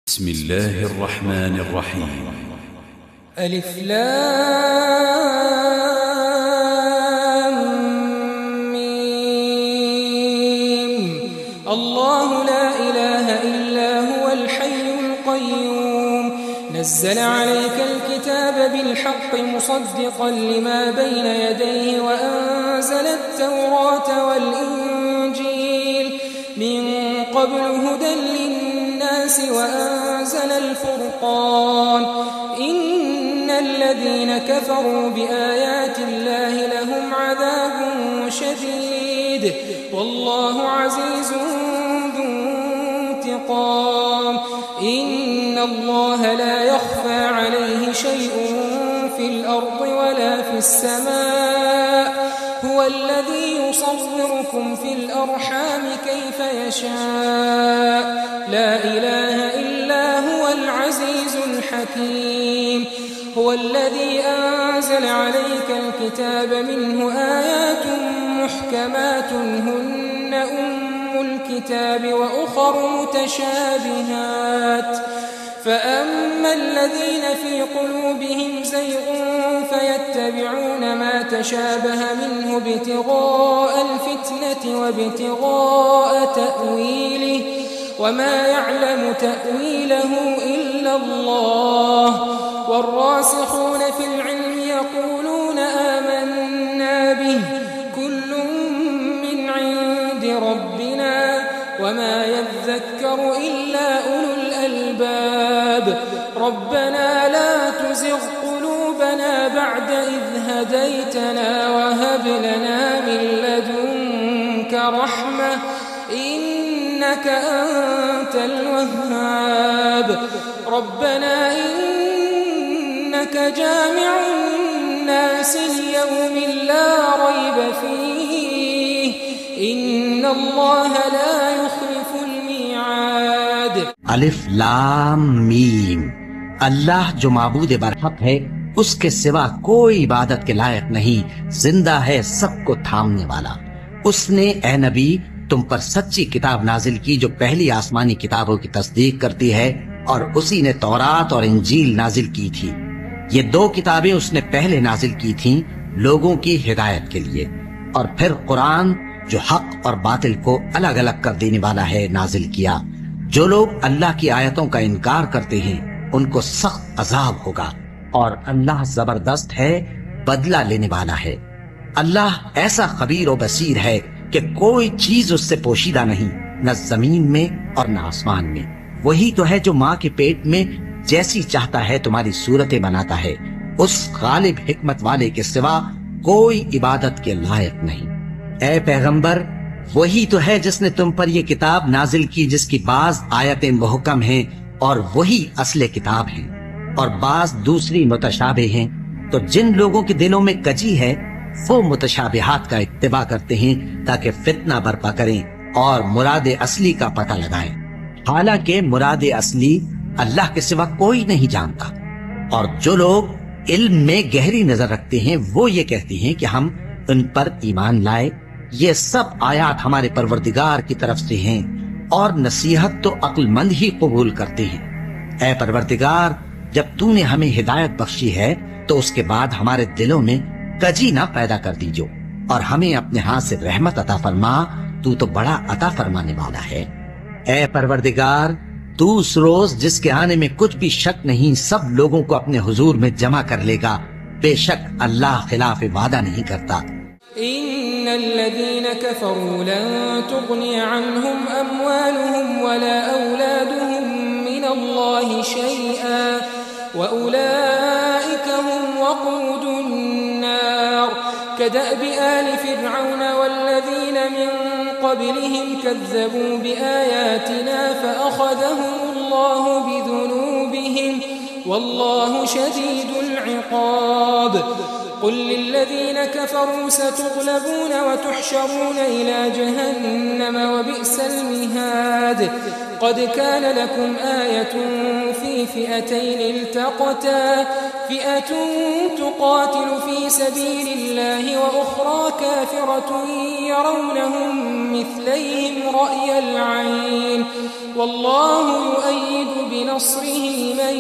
بسم الله الرحمن الرحيم. ألف لام ميم. الله لا إله إلا هو الحي القيوم نزل عليك الكتاب بالحق مصدقا لما بين يديه وأنزل التوراة والإنجيل من قبل هدى للناس وأنزل الفرقان إن الذين كفروا بآيات الله لهم عذاب شديد والله عزيز ذو انتقام إن الله لا يخفى عليه شيء في الأرض ولا في السماء هو الذي يصوركم في الأرحام كيف يشاء لا إله إلا هو العزيز الحكيم هو الذي أنزل عليك الكتاب منه آيات محكمات هن أم الكتاب وأخر متشابهات فأما الذين في قلوبهم زيغ فيتبعون ما تشابه منه ابتغاء الفتنة وابتغاء تأويله وما يعلم تأويله إلا الله والراسخون في العلم يقولون آمنا به كل من عند ربنا وما يذكر إلا أولو الألباب ربنا لا تزغ قلوبنا بعد إذ هديتنا وهب لنا من لدنك رحمة إنك أنت الوهاب ربنا إنك جامع الناس ليوم لا ريب فيه إن الله لا يخلف الميعاد الف لام میم اللہ جو معبود برحق ہے اس کے سوا کوئی عبادت کے لائق نہیں زندہ ہے سب کو تھامنے والا اس نے اے نبی تم پر سچی کتاب نازل کی جو پہلی آسمانی کتابوں کی تصدیق کرتی ہے اور اسی نے تورات اور انجیل نازل کی تھی یہ دو کتابیں اس نے پہلے نازل کی تھیں لوگوں کی ہدایت کے لیے اور پھر قرآن جو حق اور باطل کو الگ الگ کر دینے والا ہے نازل کیا جو لوگ اللہ کی آیتوں کا انکار کرتے ہیں ان کو سخت عذاب ہوگا اور اللہ زبردست ہے بدلہ لینے والا ہے اللہ ایسا خبیر و بصیر ہے کہ کوئی چیز اس سے پوشیدہ نہیں نہ زمین میں اور نہ آسمان میں وہی تو ہے جو ماں کے پیٹ میں جیسی چاہتا ہے تمہاری صورتیں بناتا ہے اس غالب حکمت والے کے سوا کوئی عبادت کے لائق نہیں اے پیغمبر وہی تو ہے جس نے تم پر یہ کتاب نازل کی جس کی بعض آیتیں محکم ہیں اور وہی اصل کتاب ہیں اور بعض دوسری متشابہ ہیں تو جن لوگوں کے دلوں میں کجی ہے وہ متشابہات کا اتباع کرتے ہیں تاکہ فتنہ برپا کریں اور مراد اصلی کا پتہ لگائیں حالانکہ مراد اصلی اللہ کے سوا کوئی نہیں جانتا اور جو لوگ علم میں گہری نظر رکھتے ہیں وہ یہ کہتے ہیں کہ ہم ان پر ایمان لائے یہ سب آیات ہمارے پروردگار کی طرف سے ہیں اور نصیحت تو عقل مند ہی قبول کرتے ہیں اے پروردگار جب تو نے ہمیں ہدایت بخشی ہے تو اس کے بعد ہمارے دلوں میں کجی نہ پیدا کر دیجو اور ہمیں اپنے ہاتھ سے رحمت عطا فرما تو بڑا عطا فرمانے والا ہے اے پروردگار تو اس روز جس کے آنے میں کچھ بھی شک نہیں سب لوگوں کو اپنے حضور میں جمع کر لے گا بے شک اللہ خلاف وعدہ نہیں کرتا إن الذين كفروا لن تغني عنهم أموالهم ولا أولادهم من الله شيئا وأولئك هم وقود النار كدأب آل فرعون والذين من قبلهم كذبوا بآياتنا فأخذهم الله بذنوبهم والله شديد العقاب قل للذين كفروا ستغلبون وتحشرون إلى جهنم وبئس المهاد قد كان لكم آية في فئتين التقتا فئة تقاتل في سبيل الله وأخرى كافرة يرونهم مثليهم رأي العين والله يؤيد بنصره من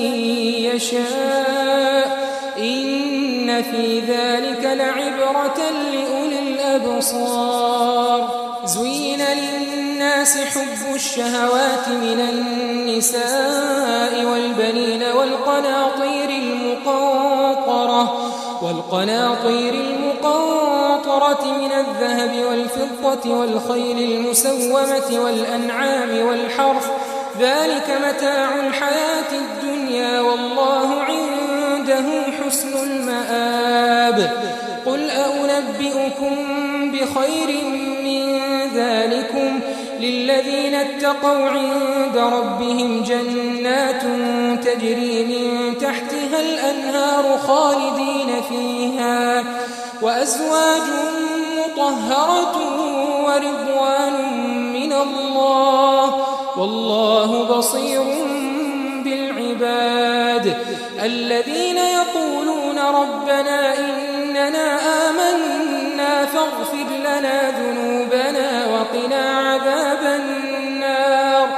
يشاء إن في ذلك لعبرة لأولي الأبصار زين للناس حب الشهوات من النساء والبنين والقناطير المقنطرة من الذهب والفضة والخيل المسومة والأنعام والحرث ذلك متاع الحياة الدنيا والله عنده حسن المآب قل أنبئكم بخير من ذلكم للذين اتقوا عند ربهم جنات تجري من تحتها الأنهار خالدين فيها وأزواج مطهرة ورضوان من الله والله بصير بالعباد الذين يقولون ربنا إننا آمنا فاغفر لنا ذنوبنا وقنا عذاب النار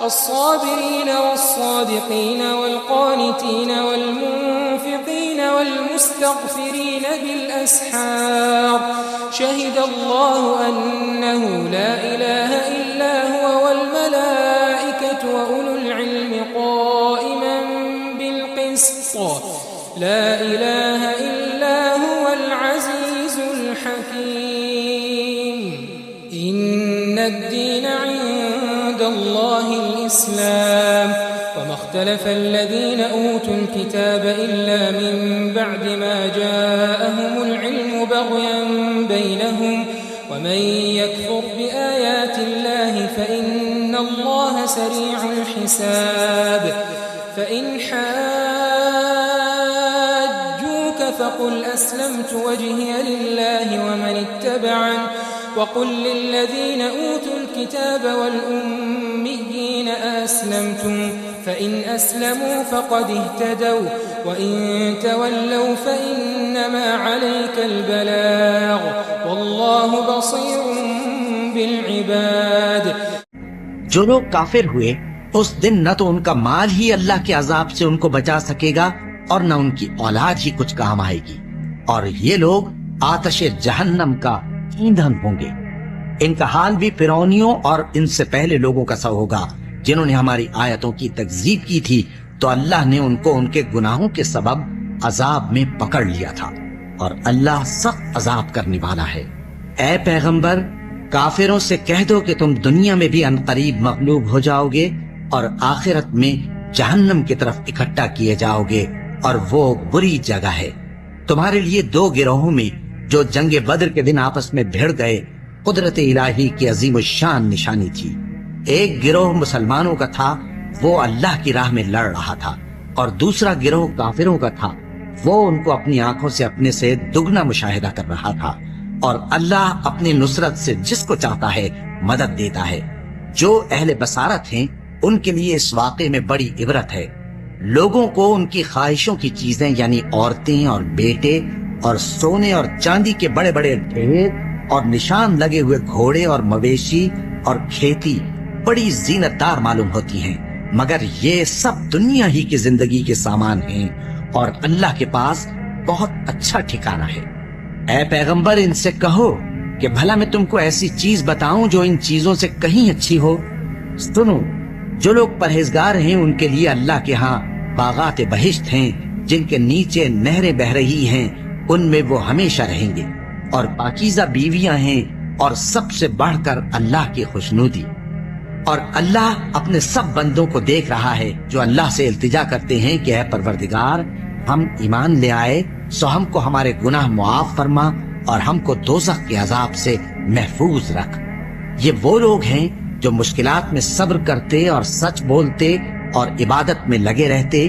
الصابرين والصادقين والقانتين والمنفقين والمستغفرين بالأسحار شهد الله أنه لا إله إلا هو والملائكة وأولو العلم قائما بالقسط لا إله إلا هو العزيز الحكيم إن الدين عند الله الإسلام وما اختلف الذين أوتوا الكتاب إلا من بعد ما جاءهم العلم بغيا بينهم ومن يكفر بآيات الله فإن الله سريع الحساب فإن حاجوك فقل أسلمت وجهي لله ومن اتبعن وقل للذين أوتوا الكتاب والأميين أسلمتم فإن أسلموا فقد اهتدوا وإن تولوا فإنما عليك البلاغ والله بصير بالعباد جو لوگ کافر ہوئے اس دن نہ تو ان کا مال ہی اللہ کے عذاب سے ان کو بچا سکے گا اور نہ ان کی اولاد ہی کچھ کام آئے گی اور یہ لوگ آتش جہنم کا ایندھن ہوں گے ان کا حال بھی فرعونیوں اور ان سے پہلے لوگوں کا سا ہوگا جنہوں نے ہماری آیتوں کی تکذیب کی تھی تو اللہ نے ان کو ان کے گناہوں کے سبب عذاب میں پکڑ لیا تھا اور اللہ سخت عذاب کرنے والا ہے اے پیغمبر کافروں سے کہہ دو کہ تم دنیا میں بھی عنقریب مغلوب ہو جاؤ گے اور آخرت میں جہنم کی طرف اکٹھا کیے جاؤ گے اور وہ بری جگہ ہے تمہارے لیے دو گروہوں میں جو جنگ بدر کے دن آپس میں بھیڑ گئے قدرت الہی کی عظیم الشان نشانی تھی ایک گروہ مسلمانوں کا تھا وہ اللہ کی راہ میں لڑ رہا تھا اور دوسرا گروہ کافروں کا تھا وہ ان کو اپنی آنکھوں سے اپنے سے دگنا مشاہدہ کر رہا تھا اور اللہ اپنی نصرت سے جس کو چاہتا ہے مدد دیتا ہے جو اہل بصارت ہیں ان کے لیے اس واقعے میں بڑی عبرت ہے لوگوں کو ان کی خواہشوں کی چیزیں یعنی عورتیں اور بیٹے اور سونے اور چاندی کے بڑے بڑے ڈھیر اور نشان لگے ہوئے گھوڑے اور مویشی اور کھیتی بڑی زینت دار معلوم ہوتی ہیں مگر یہ سب دنیا ہی کی زندگی کے سامان ہیں اور اللہ کے پاس بہت اچھا ٹھکانہ ہے اے پیغمبر ان سے کہو کہ بھلا میں تم کو ایسی چیز بتاؤں جو ان چیزوں سے کہیں اچھی ہو سنو جو لوگ پرہیزگار ہیں ان کے لیے اللہ کے ہاں باغات بہشت ہیں جن کے نیچے نہریں بہ رہی ہیں ان میں وہ ہمیشہ رہیں گے اور پاکیزہ بیویاں ہیں اور سب سے بڑھ کر اللہ کی خوشنودی اور اللہ اپنے سب بندوں کو دیکھ رہا ہے جو اللہ سے التجا کرتے ہیں کہ اے پروردگار ہم ایمان لے آئے سو ہم کو ہمارے گناہ معاف فرما اور ہم کو دوزخ کے عذاب سے محفوظ رکھ یہ وہ لوگ ہیں جو مشکلات میں صبر کرتے اور سچ بولتے اور عبادت میں لگے رہتے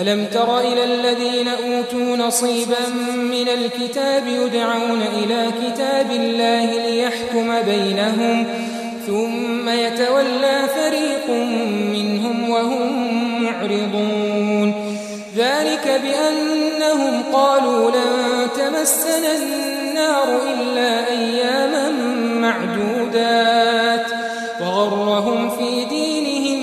ألم تر إلى الذين أوتوا نصيبا من الكتاب يدعون إلى كتاب الله ليحكم بينهم ثم يتولى فريق منهم وهم معرضون ذلك بأنهم قالوا لن تمسنا النار إلا أياما معدودات وغرهم في دينهم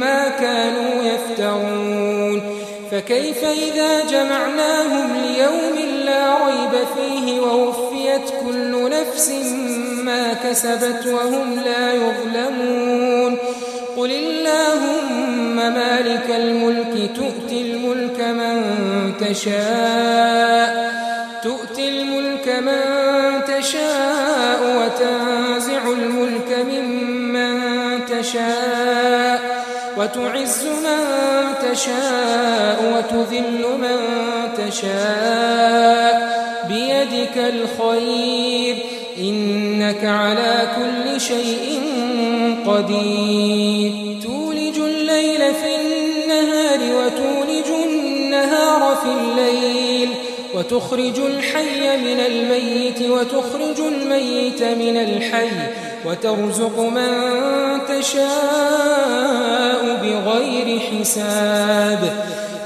ما كانوا يفترون فكيف إذا جمعناهم ليوم لا ريب فيه ووفيت كل نفس ما كسبت وهم لا يظلمون قل اللهم مالك الملك تؤتي الملك من تشاء وتنزع الملك ممن تشاء وتعز من تشاء وتذل من تشاء بيدك الخير إنك على كل شيء قدير تولج الليل في النهار وتولج النهار في الليل وتخرج الحي من الميت وتخرج الميت من الحي وترزق من تشاء بغير حساب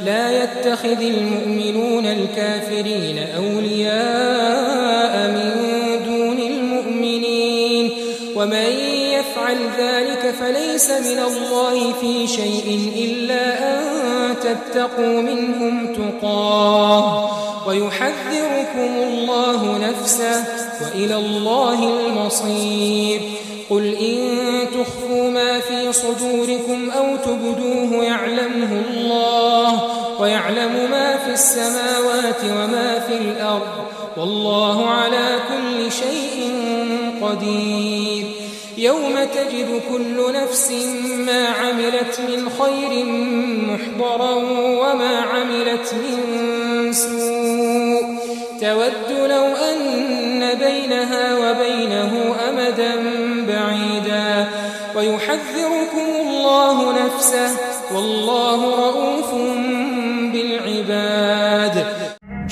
لا يتخذ المؤمنون الكافرين أولياء من دون المؤمنين ومن يفعل ذلك فليس من الله في شيء إلا أن تتقوا منهم تقاه ويحذركم الله نفسه وإلى الله المصير قل إن تخفوا ما في صدوركم أو تبدوه يعلمه الله ويعلم ما في السماوات وما في الأرض والله على كل شيء قدير يوم تجد كل نفس ما عملت من خير محضرا وما عملت من سوء تود لو أن بينها وبينه أمدا بعيدا ويحذركم الله نفسه والله رؤوف بالعباد।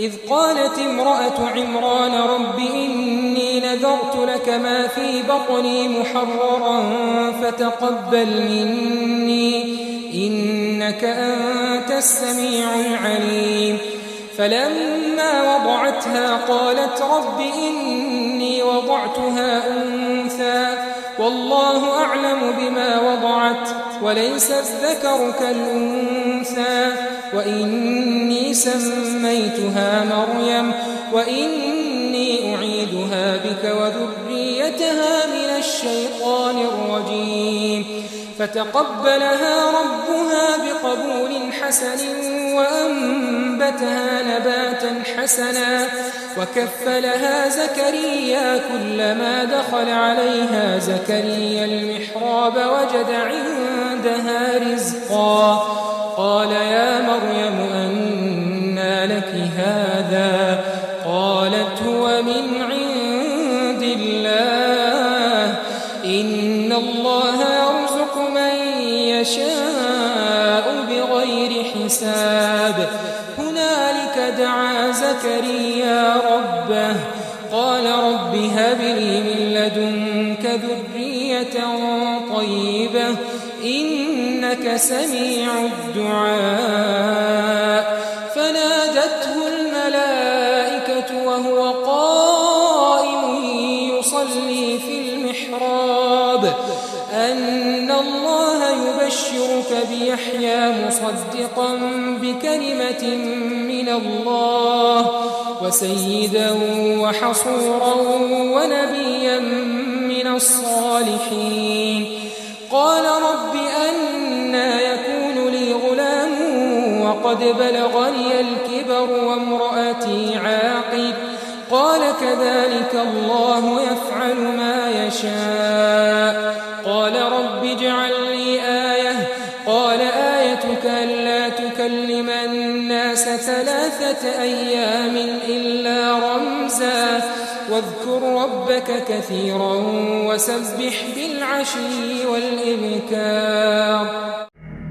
إذ قالت امرأة عمران رب إني نذرت لك ما في بطني محررا فتقبل مني إنك أنت السميع العليم. فلما وضعتها قالت رب إني وضعتها أنثى والله أعلم بما وضعت وليس الذكر كالأنثى وإني سميتها مريم وإني أعيدها بك وذريتها من الشيطان الرجيم. فتقبلها ربها بقبول حسن وأنبتها نباتا حسنا وكفلها زكريا كلما دخل عليها زكريا المحراب وجد عندها رزقا قال يا مريم أنى لك هذا قالت هو من عند الله إن الله يرزق من يشاء بغير حساب. هنالك دعا زكريا ربه قال رب هب لي من لدنك ذرية طيبة إنك سميع الدعاء. فنادته الملائكة وهو قائم يصلي في المحراب أن الله يبشرك بيحيى مصدقا بكلمة من الله وسيدا وحصورا ونبيا من الصالحين. قال رب أنى يكون لي غلام وقد بلغني الكبر وامرأتي عاقر قال كذلك الله يفعل ما يشاء. قال رب اجعل لي آية قال آيتك ألا تكلم الناس 3 أيام إلا رمزا واذكر ربك كثيرا وسبح بالعشي والإبكار.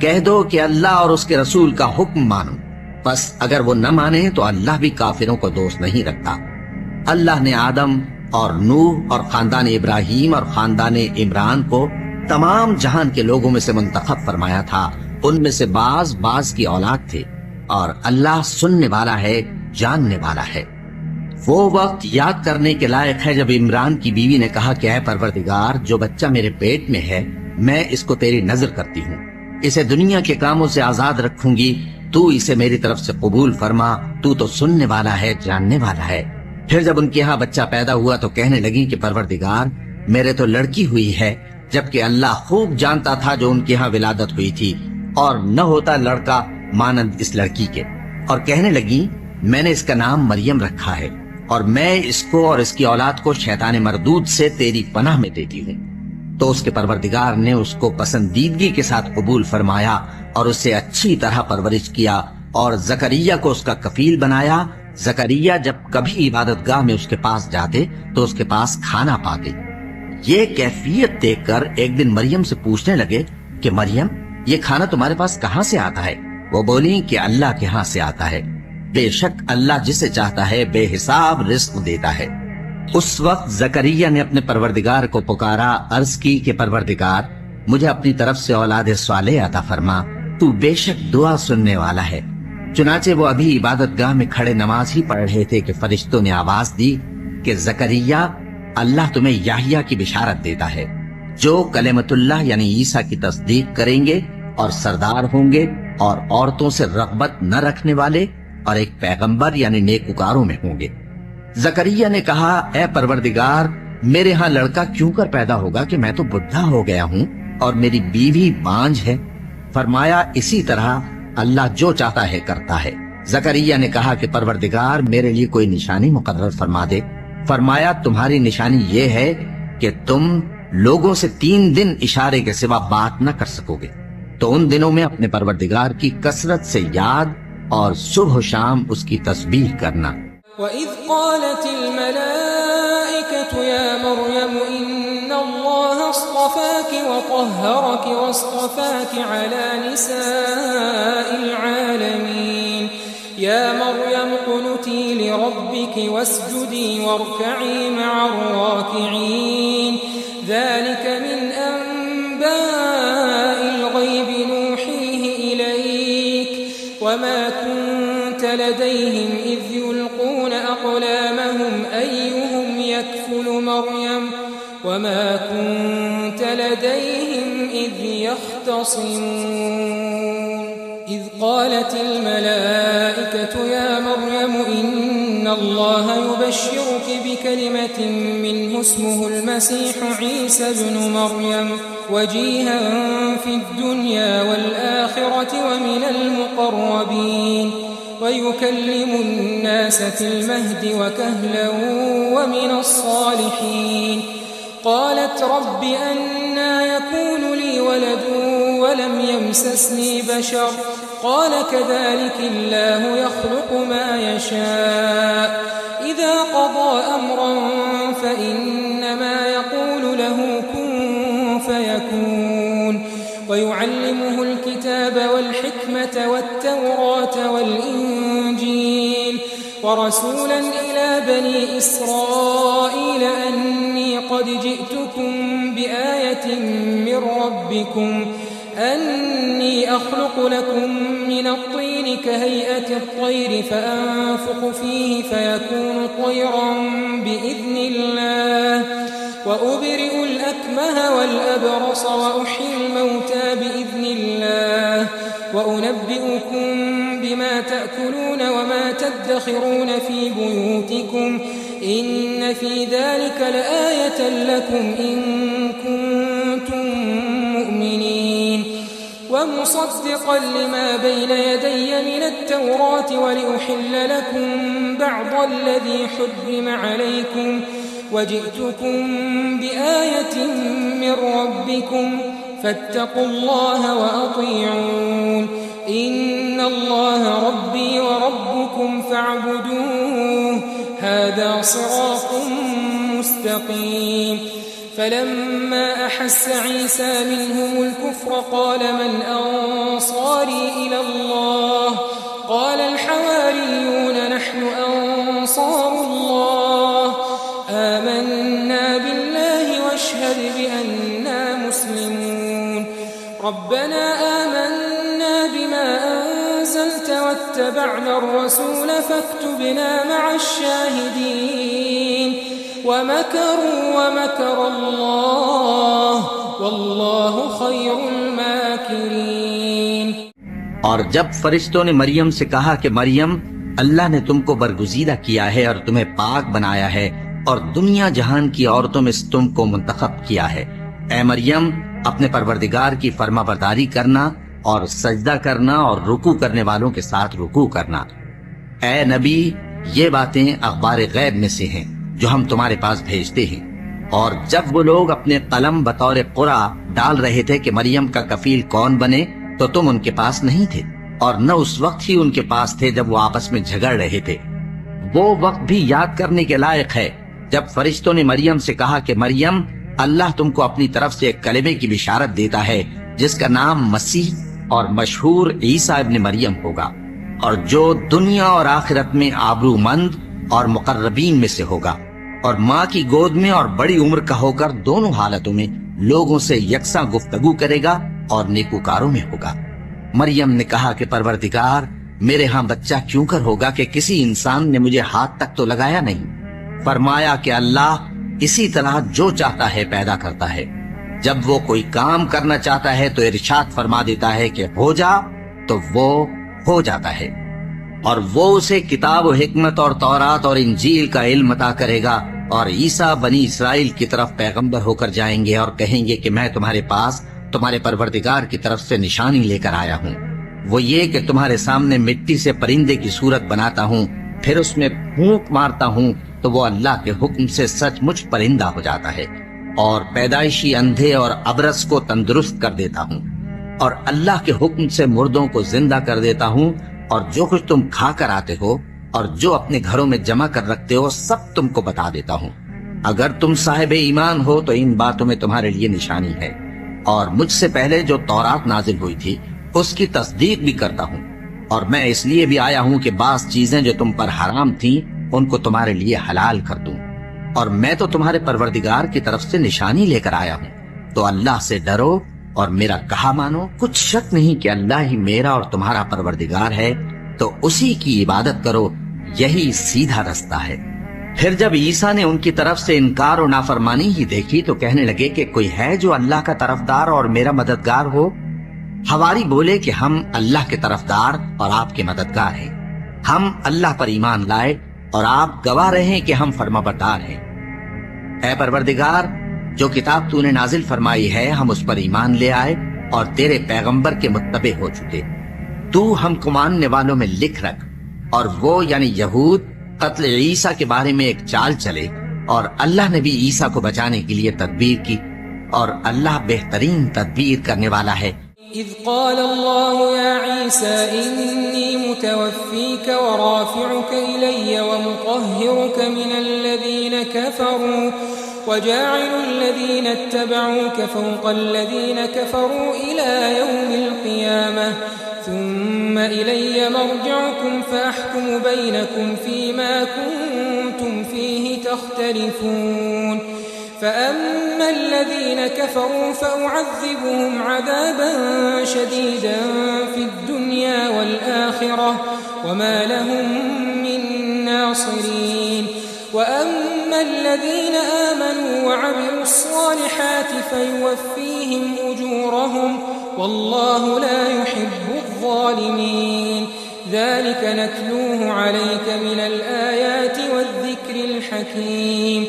کہہ دو کہ اللہ اور اس کے رسول کا حکم مانو، بس اگر وہ نہ مانے تو اللہ بھی کافروں کو دوست نہیں رکھتا۔ اللہ نے آدم اور نوح اور خاندان ابراہیم اور خاندان عمران کو تمام جہان کے لوگوں میں سے منتخب فرمایا تھا، ان میں سے بعض کی اولاد تھے، اور اللہ سننے والا ہے، جاننے والا ہے۔ وہ وقت یاد کرنے کے لائق ہے جب عمران کی بیوی نے کہا کہ اے پروردگار، جو بچہ میرے پیٹ میں ہے میں اس کو تیری نظر کرتی ہوں، اسے دنیا کے کاموں سے آزاد رکھوں گی، تو اسے میری طرف سے قبول فرما، تو تو سننے والا ہے، جاننے والا ہے۔ پھر جب ان کے ہاں بچہ پیدا ہوا تو کہنے لگی کہ پروردگار، میرے تو لڑکی ہوئی ہے، جبکہ اللہ خوب جانتا تھا جو ان کے ہاں ولادت ہوئی تھی، اور نہ ہوتا لڑکا مانند اس لڑکی کے۔ اور کہنے لگی میں نے اس کا نام مریم رکھا ہے، اور میں اس کو اور اس کی اولاد کو شیطان مردود سے تیری پناہ میں دیتی ہوں۔ تو اس کے پروردگار نے اس کو پسندیدگی کے ساتھ قبول فرمایا اور اسے اچھی طرح پرورش کیا، اور زکریا کو اس کا کفیل بنایا۔ زکریا جب کبھی عبادت گاہ میں اس کے پاس جاتے تو اس کے پاس کھانا پاتے۔ یہ کیفیت دیکھ کر ایک دن مریم سے پوچھنے لگے کہ مریم، یہ کھانا تمہارے پاس کہاں سے آتا ہے؟ وہ بولی کہ اللہ کے ہاں سے آتا ہے، بے شک اللہ جسے چاہتا ہے بے حساب رزق دیتا ہے۔ اس وقت زکریا نے اپنے پروردگار کو پکارا، عرض کی کہ پروردگار، مجھے اپنی طرف سے اولاد صالح عطا فرما، تو بے شک دعا سننے والا ہے۔ چنانچہ وہ ابھی عبادت گاہ میں کھڑے نماز ہی پڑھ رہے تھے کہ فرشتوں نے آواز دی کہ زکریا، اللہ تمہیں یحییٰ کی بشارت دیتا ہے، جو کلمۃ اللہ یعنی عیسیٰ کی تصدیق کریں گے اور سردار ہوں گے اور عورتوں سے رغبت نہ رکھنے والے اور ایک پیغمبر یعنی نیکوکاروں میں ہوں گے۔ زکریا نے کہا، اے پروردگار، میرے ہاں لڑکا کیوں کر پیدا ہوگا کہ میں تو بڈھا ہو گیا ہوں اور میری بیوی بانجھ ہے۔ فرمایا، اسی طرح اللہ جو چاہتا ہے کرتا ہے۔ زکریا نے کہا کہ پروردگار، میرے لیے کوئی نشانی مقرر فرما دے۔ فرمایا، تمہاری نشانی یہ ہے کہ تم لوگوں سے 3 دن اشارے کے سوا بات نہ کر سکو گے، تو ان دنوں میں اپنے پروردگار کی کثرت سے یاد اور صبح و شام اس کی تسبیح کرنا۔ وَإِذْ قَالَتِ الْمَلَائِكَةُ يَا مَرْيَمُ إِنَّ اللَّهَ اصْطَفَاكِ وَطَهَّرَكِ وَاصْطَفَاكِ عَلَى نِسَاءِ الْعَالَمِينَ يَا مَرْيَمُ اقْنُتِي لِرَبِّكِ وَاسْجُدِي وَارْكَعِي مَعَ الرَّاكِعِينَ ذَلِكَ مِنْ أَنْبَاءِ الْغَيْبِ نُوحِيهِ إِلَيْكَ وَمَا كُنْتَ لَدَيْهِمْ إِذْ يُلْقُونَ أَقْلَامَهُمْ أَيُّهُمْ يَكْفُلُ مَرْيَمَ وَمَا كُنْتَ لَدَيْهِمْ إِذْ يَخْتَصِمُونَ إِذْ قَالَتِ الْمَلَائِكَةُ يَا مَرْيَمُ إِنَّ اللَّهَ يُبَشِّرُكِ بِكَلِمَةٍ مِّنْهُ اسْمُهُ الْمَسِيحُ عِيسَى ابْنُ مَرْيَمَ وَجِيهًا فِي الدُّنْيَا وَالْآخِرَةِ وَمِنَ الْمُقَرَّبِينَ وَيُكَلِّمُ النَّاسَ فِي الْمَهْدِ وَكَهْلًا وَمِنَ الصَّالِحِينَ قالت رب أنى يكون لي ولد ولم يمسسني بشر قال كذلك الله يخلق ما يشاء إذا قضى أمرا فإنما يقول له كن فيكون ويعلمه الكتاب والحكمة والتوراة والإنجيل ورسولا إلى بني إسرائيل أني قد جئتكم بآية من ربكم أني أخلق لكم من الطين كهيئة الطير فأنفخ فيه فيكون طيرا بإذن الله وأبرئ الأكمه والأبرص وأحيي الموتى بإذن الله وأنبئكم بما تأكلون وما تدخرون في بيوتكم إن في ذلك لآية لكم إن كنتم مؤمنين ومصدقا لما بين يدي من التوراة ولأحل لكم بعض الذي حرم عليكم وجئتكم بآية من ربكم فاتقوا الله وأطيعون إن الله ربي وربكم فاعبدوه هذا صراط مستقيم فلما أحس عيسى منهم الكفر قال من أنصاري إلى الله قال الحواريون نحن أنصار الله آمنا بالله واشهد بأننا مسلمون ربنا آمنا بما أنزلت واتبعنا الرسول فاكتبنا مع الشاهدين ومكروا ومكر الله والله خير الماكرين۔ اور جب فرشتوں نے مریم سے کہا کہ مریم اللہ نے تم کو برگزیدہ کیا ہے اور تمہیں پاک بنایا ہے اور دنیا جہان کی عورتوں میں سے تم کو منتخب کیا ہے، اے مریم اپنے پروردگار کی فرما برداری کرنا اور سجدہ کرنا اور رکوع کرنے والوں کے ساتھ رکوع کرنا۔ اے نبی یہ باتیں اخبار غیب میں سے ہیں جو ہم تمہارے پاس بھیجتے ہیں۔ اور جب وہ لوگ اپنے قلم بطور قرعہ ڈال رہے تھے کہ مریم کا کفیل کون بنے تو تم ان کے پاس نہیں تھے اور نہ اس وقت ہی ان کے پاس تھے جب وہ آپس میں جھگڑ رہے تھے۔ وہ وقت بھی یاد کرنے کے لائق ہے جب فرشتوں نے مریم سے کہا کہ مریم اللہ تم کو اپنی طرف سے ایک کلمے کی بشارت دیتا ہے جس کا نام مسیح اور مشہور عیسیٰ ابن مریم ہوگا، اور جو دنیا اور آخرت میں آبرو مند اور مقربین میں سے ہوگا، اور ماں کی گود میں اور بڑی عمر کا ہو کر دونوں حالتوں میں لوگوں سے یکساں گفتگو کرے گا اور نیکوکاروں میں ہوگا۔ مریم نے کہا کہ پروردگار میرے ہاں بچہ کیوں کر ہوگا کہ کسی انسان نے مجھے ہاتھ تک تو لگایا نہیں۔ فرمایا کہ اللہ اسی طرح جو چاہتا ہے پیدا کرتا ہے، جب وہ کوئی کام کرنا چاہتا ہے تو ارشاد فرما دیتا ہے کہ ہو جا تو وہ ہو جاتا ہے، اور وہ اسے کتاب و حکمت اور تورات اور انجیل کا علم عطا کرے گا، اور عیسیٰ بنی اسرائیل کی طرف پیغمبر ہو کر جائیں گے اور کہیں گے کہ میں تمہارے پاس تمہارے پروردگار کی طرف سے نشانی لے کر آیا ہوں، وہ یہ کہ تمہارے سامنے مٹی سے پرندے کی صورت بناتا ہوں، پھر اس میں پھونک مارتا ہوں تو وہ اللہ کے حکم سے سچ مچ پرندہ ہو جاتا ہے، اور پیدائشی اندھے اور ابرص کو تندرست کر دیتا ہوں، اور اللہ کے حکم سے مردوں کو زندہ کر دیتا ہوں، اور جو کچھ تم کھا کر آتے ہو اور جو اپنے گھروں میں جمع کر رکھتے ہو سب تم کو بتا دیتا ہوں۔ اگر تم صاحب ایمان ہو تو ان باتوں میں تمہارے لیے نشانی ہے، اور مجھ سے پہلے جو تورات نازل ہوئی تھی اس کی تصدیق بھی کرتا ہوں، اور میں اس لیے بھی آیا ہوں کہ بعض چیزیں جو تم پر حرام تھیں ان کو تمہارے لیے حلال کر دوں، اور میں تو تمہارے پروردگار کی طرف سے نشانی لے کر آیا ہوں، تو اللہ سے ڈرو اور میرا کہا مانو۔ کچھ شک نہیں کہ اللہ ہی میرا اور تمہارا پروردگار ہے، تو اسی کی عبادت کرو، یہی سیدھا رستہ ہے۔ پھر جب عیسیٰ نے ان کی طرف سے انکار و نافرمانی ہی دیکھی تو کہنے لگے کہ کوئی ہے جو اللہ کا طرفدار اور میرا مددگار ہو؟ حواری بولے کہ ہم اللہ کے طرفدار اور آپ کے مددگار ہیں، ہم اللہ پر ایمان لائے اور آپ گواہ رہے کہ ہم فرما بردار ہیں۔ اے پروردگار جو کتاب تو نے نازل فرمائی ہے ہم اس پر ایمان لے آئے اور تیرے پیغمبر کے متبع ہو چکے، تو ہم کو ماننے والوں میں لکھ رکھ، اور وہ یعنی یہود قتل عیسیٰ کے بارے میں ایک چال چلے، اور اللہ نے بھی عیسیٰ کو بچانے کے لیے تدبیر کی، اور اللہ بہترین تدبیر کرنے والا ہے۔ إذ قال الله يا عيسى إني متوفيك ورافعك إلي ومطهرك من الذين كفروا وجاعل الذين اتبعوك فوق الذين كفروا إلى يوم القيامة ثم إلي مرجعكم فأحكم بينكم فيما كنتم فيه تختلفون فأما الذين كفروا فأعذبهم عذابا شديدا في الدنيا والآخرة وما لهم من ناصرين وأما الذين آمنوا وعملوا الصالحات فيوفيهم أجورهم والله لا يحب الظالمين ذلك نتلوه عليك من الآيات والذكر الحكيم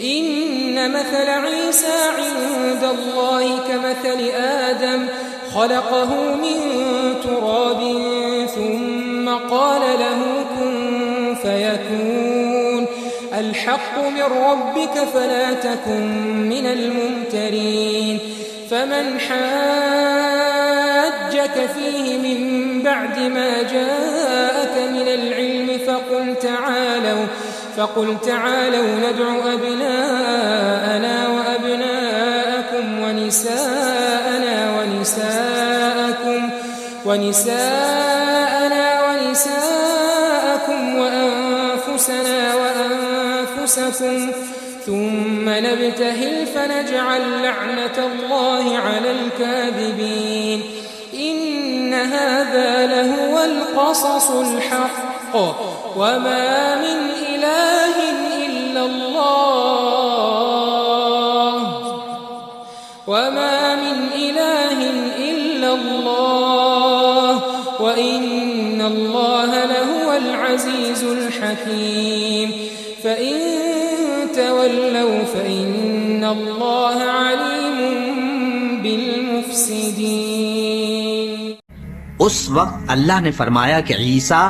إن مثل عيسى عند الله كمثل آدم خلقه من تراب ثم قال له كن فيكون الحق من ربك فلا تكن من الممترين فمن حاجك فيه من بعد ما جاءك من العلم فقل تعالوا ندع أبناءنا وأبناءنا ونساءكم وأنفسنا وأنفسكم ثم نبتهل فنجعل لعنة الله على الكاذبين إن هذا لهو القصص الحق وما من إله إلا الله وإن الله لهو العزيز الحكيم فإن تولوا فإن الله عليم بالمفسدين۔ اس وقت اللہ نے فرمایا کہ عیسیٰ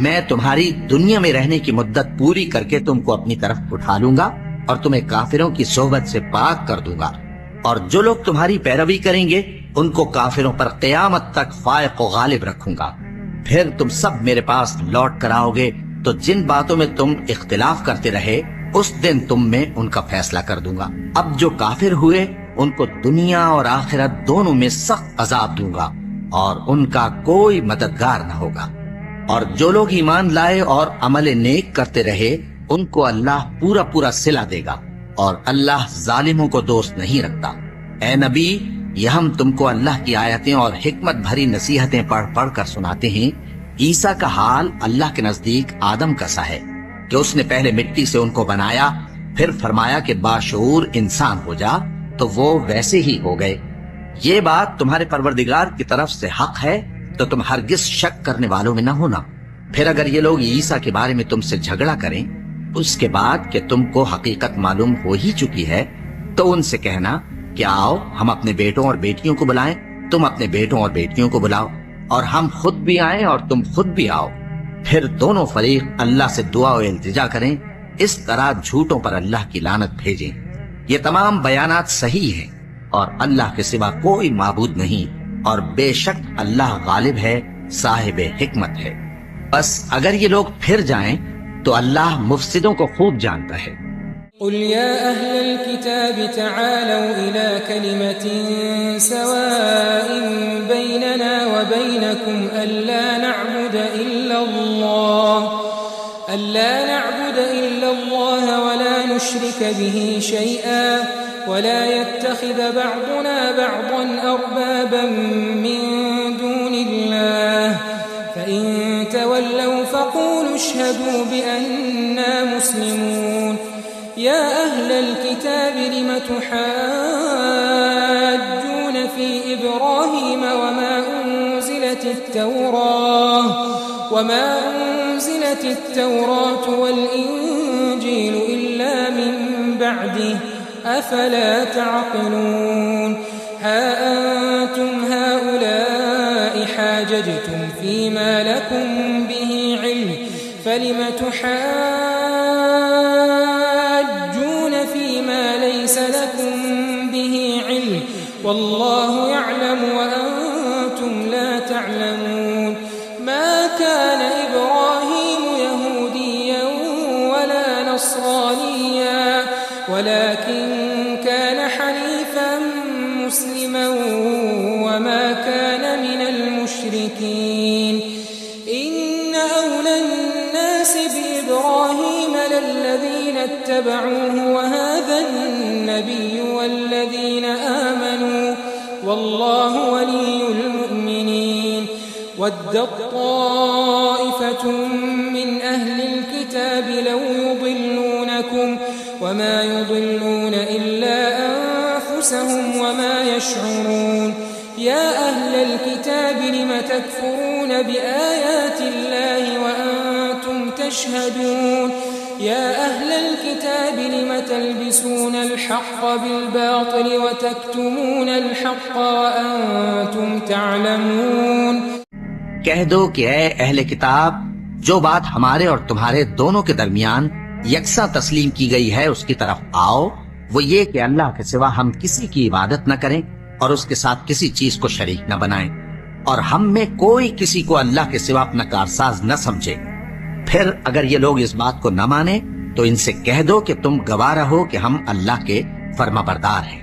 میں تمہاری دنیا میں رہنے کی مدت پوری کر کے تم کو اپنی طرف اٹھا لوں گا اور تمہیں کافروں کی صحبت سے پاک کر دوں گا، اور جو لوگ تمہاری پیروی کریں گے ان کو کافروں پر قیامت تک فائق و غالب رکھوں گا۔ پھر تم سب میرے پاس لوٹ کر آؤ گے تو جن باتوں میں تم اختلاف کرتے رہے اس دن تم میں ان کا فیصلہ کر دوں گا۔ اب جو کافر ہوئے ان کو دنیا اور آخرت دونوں میں سخت عذاب دوں گا اور ان کا کوئی مددگار نہ ہوگا، اور جو لوگ ایمان لائے اور عمل نیک کرتے رہے ان کو اللہ پورا پورا صلہ دے گا، اور اللہ ظالموں کو دوست نہیں رکھتا۔ اے نبی، یہ ہم تم کو اللہ کی آیتیں اور حکمت بھری نصیحتیں پڑھ پڑھ کر سناتے ہیں۔ عیسیٰ کا حال اللہ کے نزدیک آدم کا سا ہے کہ اس نے پہلے مٹی سے ان کو بنایا، پھر فرمایا کہ باشعور انسان ہو جا، تو وہ ویسے ہی ہو گئے۔ یہ بات تمہارے پروردگار کی طرف سے حق ہے تو تم ہرگز شک کرنے والوں میں نہ ہونا۔ پھر اگر یہ لوگ عیسیٰ کے بارے میں تم سے جھگڑا کریں اس کے بعد کہ تم کو حقیقت معلوم ہو ہی چکی ہے، تو ان سے کہنا کہ آؤ ہم اپنے بیٹوں اور بیٹیوں کو بلائیں، تم اپنے بیٹوں اور بیٹیوں کو بلاؤ، اور ہم خود بھی آئیں اور تم خود بھی آؤ۔ پھر دونوں فریق اللہ سے دعا و التجا کریں، اس طرح جھوٹوں پر اللہ کی لعنت بھیجیں۔ یہ تمام بیانات صحیح ہیں اور اللہ کے سوا کوئی معبود نہیں، اور بے شک اللہ غالب ہے، صاحب حکمت ہے۔ بس اگر یہ لوگ پھر جائیں تو اللہ مفسدوں کو خوب جانتا ہے۔ قل يا أهل الكتاب تعالوا إلى كلمة سواء بيننا وبينكم ألا نعبد إلا الله ولا نشرك به شيئا ولا يتخذ بعضنا بعضا أربابا من دون الله فإن تولوا فقولوا اشهدوا بأننا مسلمون۔ يا أهل الكتاب لم تحاجون في إبراهيم وما أنزلت التوراة والإنجيل إلا من بعده أفلا تعقلون۔ ها أنتم هؤلاء حاججتم فيما لكم به علم فلم تحاجون فيما ليس لكم به علم والله يعلم وأنتم لا تعلمون۔ ما كان إبراهيم يهوديا ولا نصرانيا ولكن كان حنيفا مسلما وما كان من المشركين۔ إن أولى الناس بإبراهيم للذين اتبعوه وهذا النبي والذين آمنوا والله ولي المؤمنين۔ ودت طائفة من أهل الكتاب لو يضلونكم وما يضلون إلا أنفسهم وما يشعرون۔ يا أهل الكتاب لم تكفرون بآيات الله وأنتم تشهدون۔ يا أهل الكتاب لم تلبسون الحق بالباطل وتكتمون الحق وأنتم تعلمون۔ کہہ دو کہ اے اہل کتاب، جو بات ہمارے اور تمہارے دونوں کے درمیان یکساں تسلیم کی گئی ہے اس کی طرف آؤ، وہ یہ کہ اللہ کے سوا ہم کسی کی عبادت نہ کریں اور اس کے ساتھ کسی چیز کو شریک نہ بنائیں، اور ہم میں کوئی کسی کو اللہ کے سوا اپنا کارساز نہ سمجھے۔ پھر اگر یہ لوگ اس بات کو نہ مانیں تو ان سے کہہ دو کہ تم گواہ رہو کہ ہم اللہ کے فرما بردار ہیں۔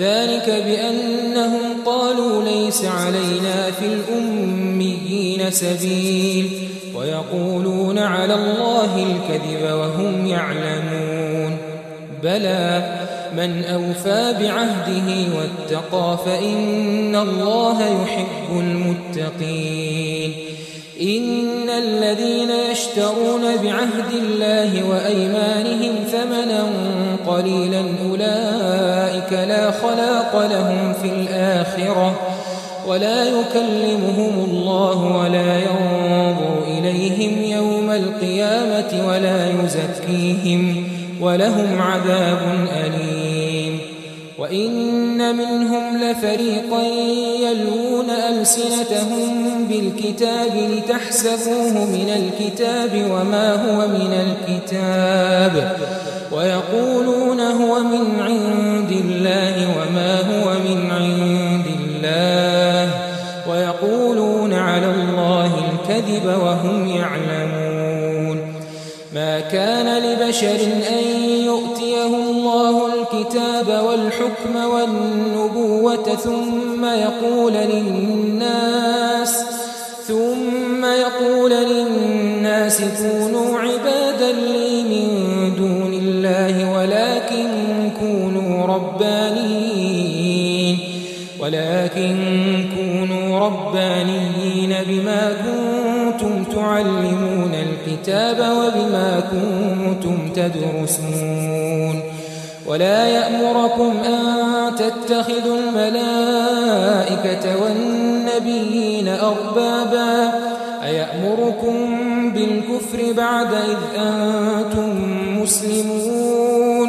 ذلك بأنهم قالوا ليس علينا في الأميين سبيل ويقولون على الله الكذب وهم يعلمون بلى من أوفى بعهده واتقى فإن الله يحب المتقين إن الذين يشترون بعهد الله وأيمانهم ثمنا قليلا أولئك لا خلاق لهم في الآخرة ولا يكلمهم الله ولا ينظر إليهم يوم القيامة ولا يزكيهم ولهم عذاب أليم وإن منهم لفريقا يلوون ألسنتهم بالكتاب لتحسبوه من الكتاب وما هو من الكتاب ويقولون هو من عند الله وما هو من عند الله ويقولون على الله الكذب وهم يعلمون ما كان لبشر أن يؤتيه الله الكتاب والحكم والنبوة ثم يقول للناس كونوا عبادا لي من دون الله ولكن كونوا ربانيين بما كنتم تعلمون الكتاب وبما كنتم تدرسون ولا يأمركم أن تتخذوا الملائكة والنبيين أربابا أيأمركم بالكفر بعد إذ أنتم مسلمون।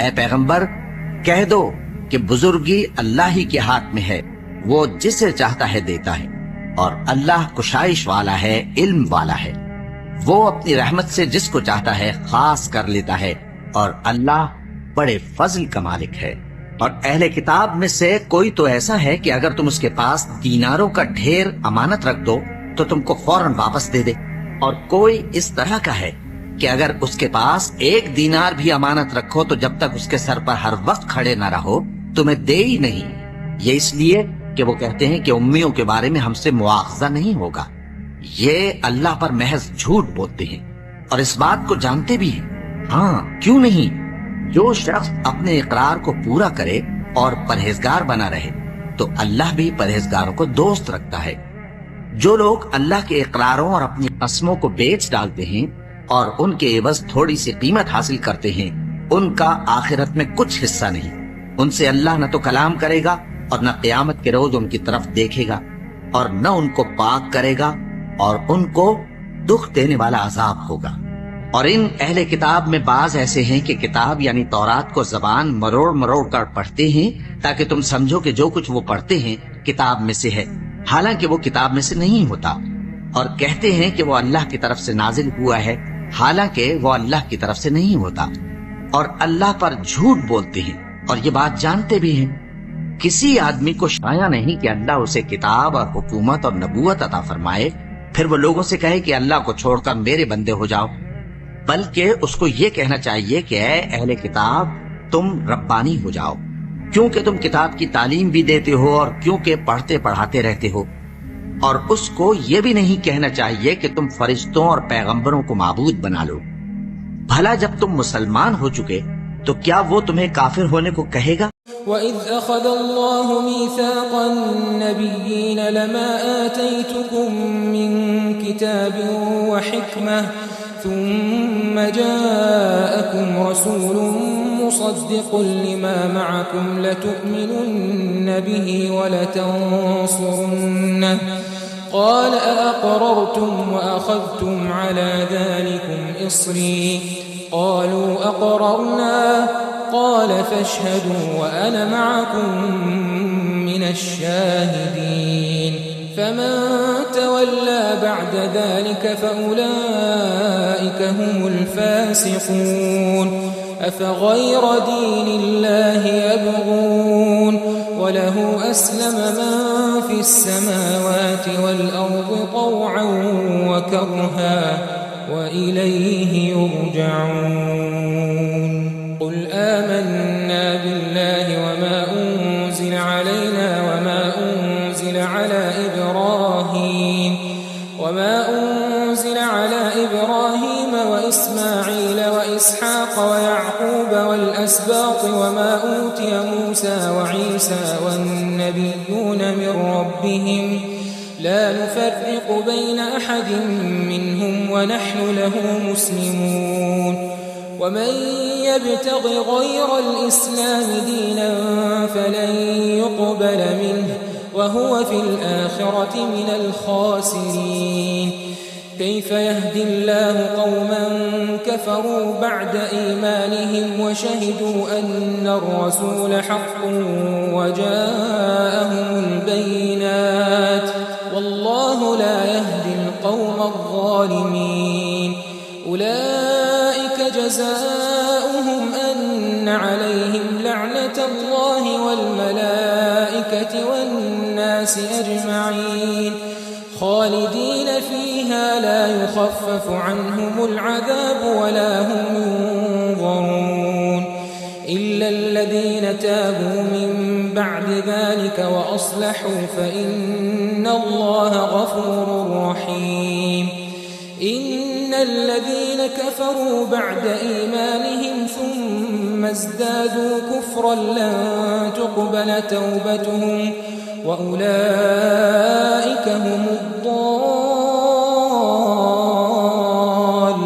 اے پیغمبر کہہ دو کہ بزرگی اللہ ہی کے ہاتھ میں ہے، وہ جسے چاہتا ہے دیتا ہے، اور اللہ کشائش والا ہے، علم والا ہے، وہ اپنی رحمت سے جس کو چاہتا ہے خاص کر لیتا ہے، اور اللہ بڑے فضل کا مالک ہے۔ اور اہل کتاب میں سے کوئی تو ایسا ہے کہ اگر تم اس کے پاس دیناروں کا ڈھیر امانت رکھ دو تو تم کو فوراً واپس دے دے، اور کوئی اس طرح کا ہے کہ اگر اس کے پاس 1 دینار بھی امانت رکھو تو جب تک اس کے سر پر ہر وقت کھڑے نہ رہو تمہیں دے ہی نہیں۔ یہ اس لیے کہ وہ کہتے ہیں کہ امیوں کے بارے میں ہم سے مواخذہ نہیں ہوگا۔ یہ اللہ پر محض جھوٹ بولتے ہیں اور اس بات کو جانتے بھی ہیں۔ ہاں کیوں نہیں، جو شخص اپنے اقرار کو پورا کرے اور پرہیزگار بنا رہے تو اللہ بھی پرہیزگاروں کو دوست رکھتا ہے۔ جو لوگ اللہ کے اقراروں اور اپنی قسموں کو بیچ ڈالتے ہیں اور ان کے عوض تھوڑی سی قیمت حاصل کرتے ہیں، ان کا آخرت میں کچھ حصہ نہیں۔ ان سے اللہ نہ تو کلام کرے گا اور نہ قیامت کے روز ان کی طرف دیکھے گا، اور نہ ان کو پاک کرے گا، اور ان کو دکھ دینے والا عذاب ہوگا۔ اور ان اہل کتاب میں بعض ایسے ہیں کہ کتاب یعنی تورات کو زبان مروڑ مروڑ کر پڑھتے ہیں تاکہ تم سمجھو کہ جو کچھ وہ پڑھتے ہیں کتاب میں سے ہے، حالانکہ وہ کتاب میں سے نہیں ہوتا، اور کہتے ہیں کہ وہ اللہ کی طرف سے نازل ہوا ہے، حالانکہ وہ اللہ کی طرف سے نہیں ہوتا، اور اللہ پر جھوٹ بولتے ہیں اور یہ بات جانتے بھی ہیں۔ کسی آدمی کو شایع نہیں کہ اللہ اسے کتاب اور حکومت اور نبوت عطا فرمائے، پھر وہ لوگوں سے کہے کہ اللہ کو چھوڑ کر میرے بندے ہو جاؤ، بلکہ اس کو یہ کہنا چاہیے کہ اے اہل کتاب تم ربانی ہو جاؤ، کیونکہ تم کتاب کی تعلیم بھی دیتے ہو اور کیونکہ پڑھتے پڑھاتے رہتے ہو۔ اور اس کو یہ بھی نہیں کہنا چاہیے کہ تم فرشتوں اور پیغمبروں کو معبود بنا لو۔ بھلا جب تم مسلمان ہو چکے تو کیا وہ تمہیں کافر ہونے کو کہے گا؟ وَإِذْ أَخَذَ اللَّهُ مِيثَاقَ النَّبِيِّينَ لَمَا آتَيْتُكُم مِّن كِتَابٍ وَحِكْمَةٍ ثُمَّ جَاءَكُمْ رَسُولٌ مُصَدِّقٌ لِّمَا مَعَكُمْ لَتُؤْمِنُنَّ بِهِ وَلَتَنصُرُنَّهُ قال أأقررتم وأخذتم على ذلكم إصري قالوا أقررنا قال فاشهدوا وأنا معكم من الشاهدين فمن تولى بعد ذلك فأولئك هم الفاسقون أفغير دين الله يبغون وله أسلم من في السماوات والأرض طوعا وكرها وإليه يرجعون قل آمنا بالله وما أنزل علينا وما أنزل على إبراهيم وإسماعيل وإسحاق ويعقوب والأسباط وما أوتي موسى وعيسى والنبيون من ربهم لا نفرق بين أحد منهم ونحن له مسلمون ومن يبتغ غير الإسلام دينا فلن يقبل منه وهو في الآخرة من الخاسرين كيف يهدي الله قوما كفروا بعد إيمانهم وشهدوا أن الرسول حق وجاءهم البينات والله لا يهدي القوم الظالمين أولئك جزاؤهم أن عليهم لعنة الله والملائكة والناس أجمعين خالدين فيها لا يخفف عنهم العذاب ولا هم ينظرون إلا الذين تابوا من بعد ذلك وأصلحوا فإن الله غفور رحيم إن الذين كفروا بعد إيمانهم ثم ازدادوا كفرا لن تقبل توبتهم وأولئك هم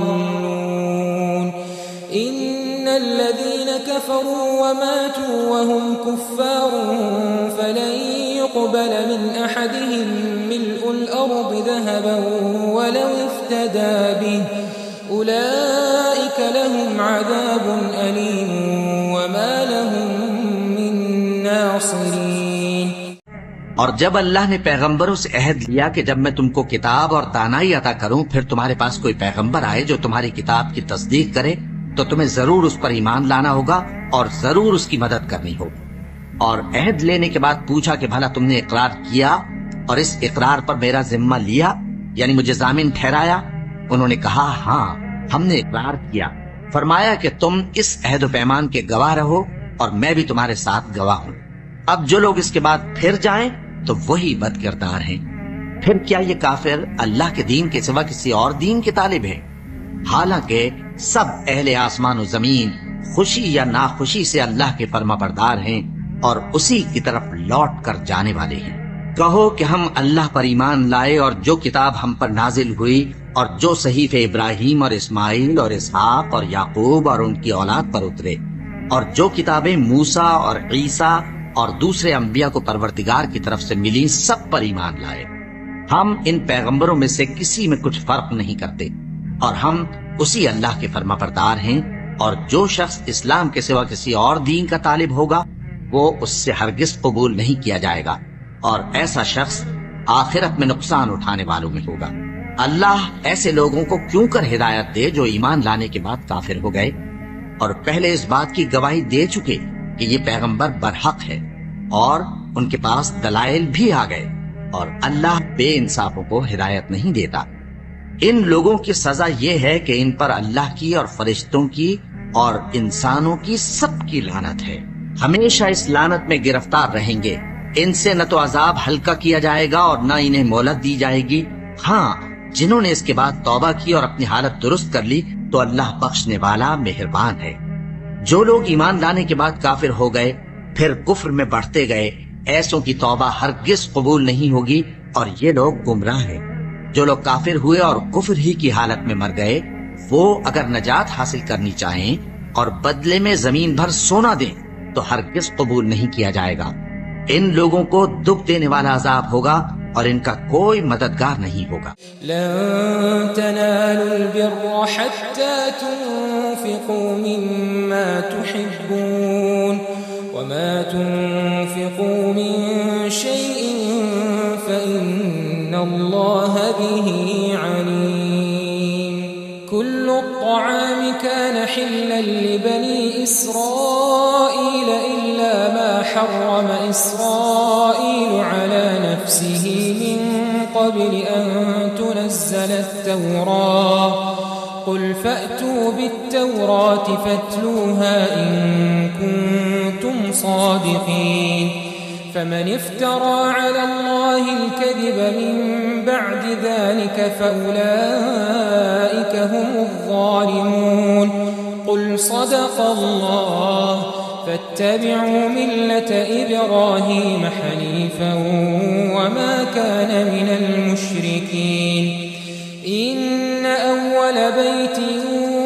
الضالون إن الذين كفروا وماتوا وهم كفار فلن يقبل من أحدهم ملء الأرض ذهبا ولو افتدى به أولئك لهم عذاب أليم ناصرين. اور جب اللہ نے پیغمبروں سے عہد لیا کہ جب میں تم کو کتاب اور دانائی عطا کروں پھر تمہارے پاس کوئی پیغمبر آئے جو تمہاری کتاب کی تصدیق کرے تو تمہیں ضرور اس پر ایمان لانا ہوگا اور ضرور اس کی مدد کرنی ہوگی. اور عہد لینے کے بعد پوچھا کہ بھلا تم نے اقرار کیا اور اس اقرار پر میرا ذمہ لیا، یعنی مجھے ضامن ٹھہرایا؟ انہوں نے کہا ہاں ہم نے اقرار کیا. فرمایا کہ تم اس عہد و پیمان کے گواہ رہو اور میں بھی تمہارے ساتھ گواہ ہوں. اب جو لوگ اس کے بعد پھر جائیں تو وہی بد کردار ہیں. پھر کیا یہ کافر اللہ کے دین کے سوا کسی اور دین کے طالب ہیں؟ حالانکہ سب اہل آسمان و زمین خوشی یا ناخوشی سے اللہ کے فرما بردار ہیں اور اسی کی طرف لوٹ کر جانے والے ہیں. کہو کہ ہم اللہ پر ایمان لائے اور جو کتاب ہم پر نازل ہوئی اور جو صحیفے ابراہیم اور اسماعیل اور اسحاق اور یعقوب اور ان کی اولاد پر اترے اور جو کتابیں موسیٰ اور عیسیٰ اور دوسرے انبیاء کو پروردگار کی طرف سے ملی سب پر ایمان لائے. ہم ان پیغمبروں میں سے کسی میں کچھ فرق نہیں کرتے اور ہم اسی اللہ کے فرما بردار ہیں. اور جو شخص اسلام کے سوا کسی اور دین کا طالب ہوگا وہ اس سے ہرگز قبول نہیں کیا جائے گا اور ایسا شخص آخرت میں نقصان اٹھانے والوں میں ہوگا. اللہ ایسے لوگوں کو کیوں کر ہدایت دے جو ایمان لانے کے بعد کافر ہو گئے اور پہلے اس بات کی گواہی دے چکے کہ یہ پیغمبر برحق ہے اور ان کے پاس دلائل بھی آ گئے، اور اللہ بے انصافوں کو ہدایت نہیں دیتا. ان لوگوں کی سزا یہ ہے کہ ان پر اللہ کی اور فرشتوں کی اور انسانوں کی سب کی لعنت ہے. ہمیشہ اس لعنت میں گرفتار رہیں گے. ان سے نہ تو عذاب ہلکا کیا جائے گا اور نہ انہیں مہلت دی جائے گی. ہاں جنہوں نے اس کے بعد توبہ کی اور اپنی حالت درست کر لی تو اللہ بخشنے والا مہربان ہے. جو لوگ ایمان لانے کے بعد کافر ہو گئے پھر کفر میں بڑھتے گئے ایسوں کی توبہ ہرگز قبول نہیں ہوگی اور یہ لوگ گمراہ ہیں. جو لوگ کافر ہوئے اور کفر ہی کی حالت میں مر گئے وہ اگر نجات حاصل کرنی چاہیں اور بدلے میں زمین بھر سونا دیں تو ہرگز قبول نہیں کیا جائے گا. ان لوگوں کو دکھ دینے والا عذاب ہوگا اور ان کا کوئی مددگار نہیں ہوگا. لن تنالوا البر حتى تنفقوا مما تحبون وما تنفقوا من شيء فإن الله به عليم. كل الطعام كان حلا لبني إسرائيل إلا ما حرم إسرائيل على نفسه من قبل أن تنزل التوراة. قل فأتوا بالتوراة فاتلوها إن كنتم صادقين. فمن افترى على الله الكذب من بعد ذلك فأولئك هم الظالمون. قل صدق الله فاتبعوا ملة إبراهيم حنيفا وما كان من المشركين. إن أول بيت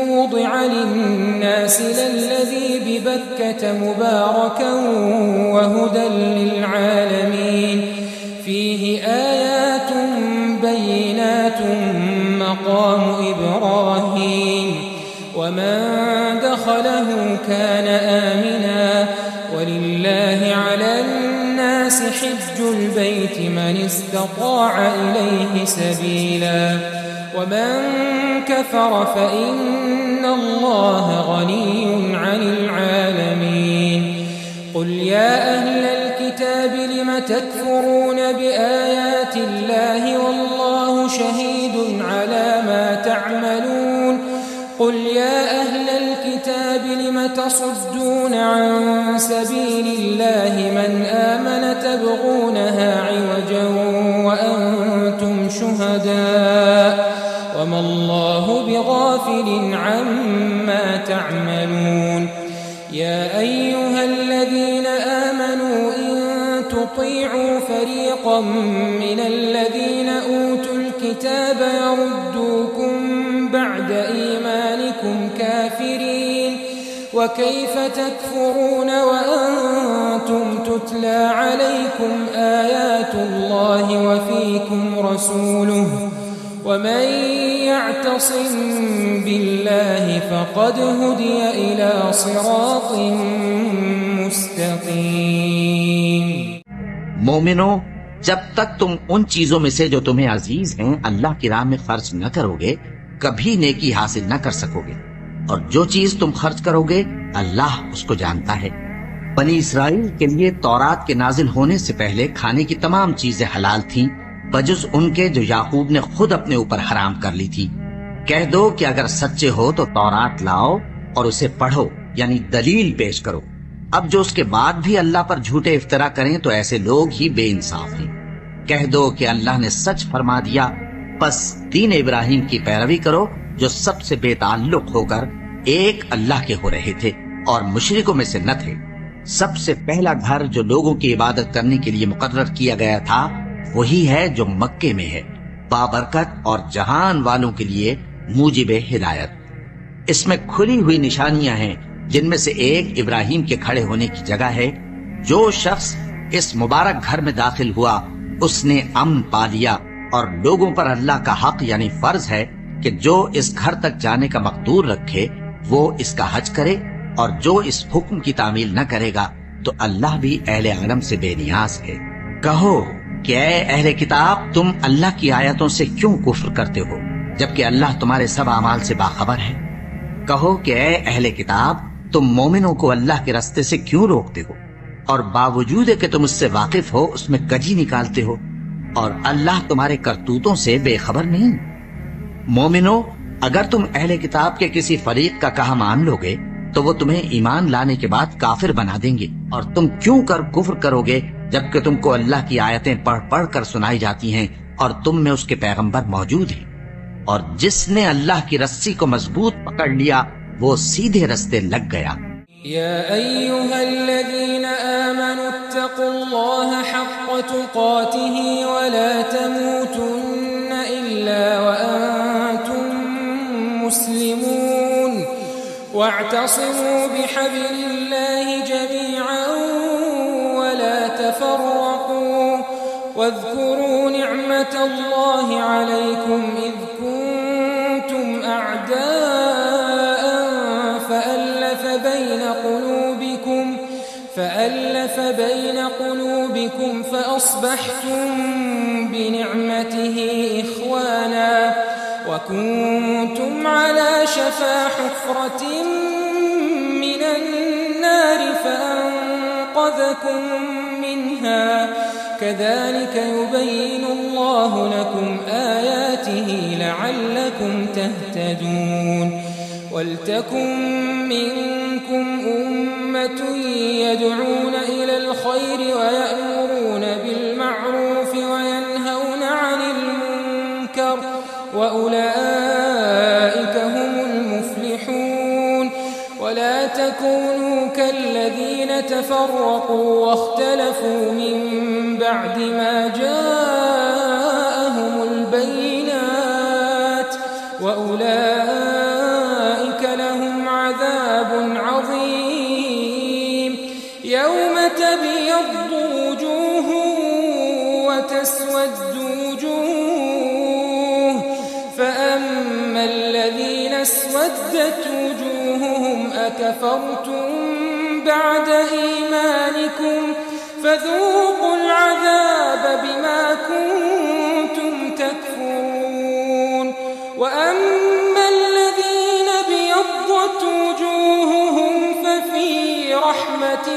وضع للناس للذي ببكة مباركا وهدى للعالمين. فيه آيات بينات مقام إبراهيم ومن دخله كان آمنا ولله على الناس حج البيت من استطاع إليه سبيلا ومن كفر فإن الله غني عن العالمين. قل يا أهل الكتاب لم تكفرون بآيات الله والله شهيد على ما تعملون. قل يا أهل الكتاب لم تصدون عن سبيل الله من آمن تبغونها عوجا وأنتم شهداء وما الله بغافل عما تعملون. يا أيها الذين آمنوا إن تطيعوا فريقا من الذين أوتوا الكتاب يردوكم بعد إيمانكم كافرين. وكيف تكفرون وأنتم تتلى عليكم آيات الله وفيكم رسوله ومن يعتصم بالله فقد هدي إلى صراط مستقيم. مومنو، جب تک تم ان چیزوں میں سے جو تمہیں عزیز ہیں اللہ کی راہ میں خرچ نہ کرو گے کبھی نیکی حاصل نہ کر سکو گے، اور جو چیز تم خرچ کرو گے اللہ اس کو جانتا ہے۔ بنی اسرائیل کے لیے تورات کے نازل ہونے سے پہلے کھانے کی تمام چیزیں حلال تھیں بجز ان کے جو یعقوب نے خود اپنے اوپر حرام کر لی تھی۔ کہہ دو کہ اگر سچے ہو تو تورات لاؤ اور اسے پڑھو، یعنی دلیل پیش کرو۔ اب جو اس کے بعد بھی اللہ پر جھوٹے افطرا کریں تو ایسے لوگ ہی بے انصاف ہیں۔ کہہ دو کہ اللہ نے سچ فرما دیا، پس دین ابراہیم کی پیروی کرو جو سب سے بے تعلق ہو کر ایک اللہ کے ہو رہے تھے اور مشرکوں میں سے نہ تھے۔ سب سے پہلا گھر جو لوگوں کی عبادت کرنے کے لیے مقرر کیا گیا تھا وہی ہے جو مکے میں ہے، بابرکت اور جہان والوں کے لیے موجب ہدایت۔ اس میں کھلی ہوئی نشانیاں ہیں جن میں سے ایک ابراہیم کے کھڑے ہونے کی جگہ ہے۔ جو شخص اس مبارک گھر میں داخل ہوا اس نے امن پا لیا، اور لوگوں پر اللہ کا حق یعنی فرض ہے کہ جو اس گھر تک جانے کا مقدور رکھے وہ اس کا حج کرے، اور جو اس حکم کی تعمیل نہ کرے گا تو اللہ بھی اہل عالم سے بے نیاز ہے۔ کہو کہ اے اہل کتاب، تم اللہ کی آیتوں سے کیوں کفر کرتے ہو جبکہ اللہ تمہارے سب اعمال سے باخبر ہے؟ کہو کہ اے اہل کتاب، تم مومنوں کو اللہ کے راستے سے کیوں روکتے ہو اور باوجود کہ تم اس سے واقف ہو اس میں کجی نکالتے ہو، اور اللہ تمہارے کرتوتوں سے بے خبر نہیں؟ مومنو، اگر تم اہل کتاب کے کسی فریق کا کہا مان لو گے تو وہ تمہیں ایمان لانے کے بعد کافر بنا دیں گے، اور تم کیوں کر کفر کرو گے جبکہ تم کو اللہ کی آیتیں پڑھ پڑھ کر سنائی جاتی ہیں اور تم میں اس کے پیغمبر موجود ہیں۔ اور جس نے اللہ کی رسی کو مضبوط پکڑ لیا وہ سیدھے رستے لگ گیا۔ يا أيها الذين آمنوا اتقوا الله حق تقاته ولا تموتن إلا وأنتم مسلمون واعتصموا بحبل الله جميعا ولا تفرقوا واذكروا نعمة الله عليكم إذ كنتم أعداء فألف بين قلوبكم فأصبحتم بنعمته إخوانا وكنتم على شفا حفرة من النار فأنقذكم منها كذلك يبين الله لكم آياته لعلكم تهتدون ولتكن منكم أمة يدعون إلى الخير ويأمرون بالمعروف وينهون عن المنكر وأولئك هم المفلحون ولا تكونوا كالذين تفرقوا واختلفوا من بعد ما جاءهم البينات وأولئك لهم عذاب عظيم يوم تبيض وجوه وتسود وجوه فأما الذين اسودت وجوههم أكفرتم بعد إيمانكم فذوقوا العذاب بما كنتم تكفرون وأما الذين ابيضت وجوههم ففي رحمة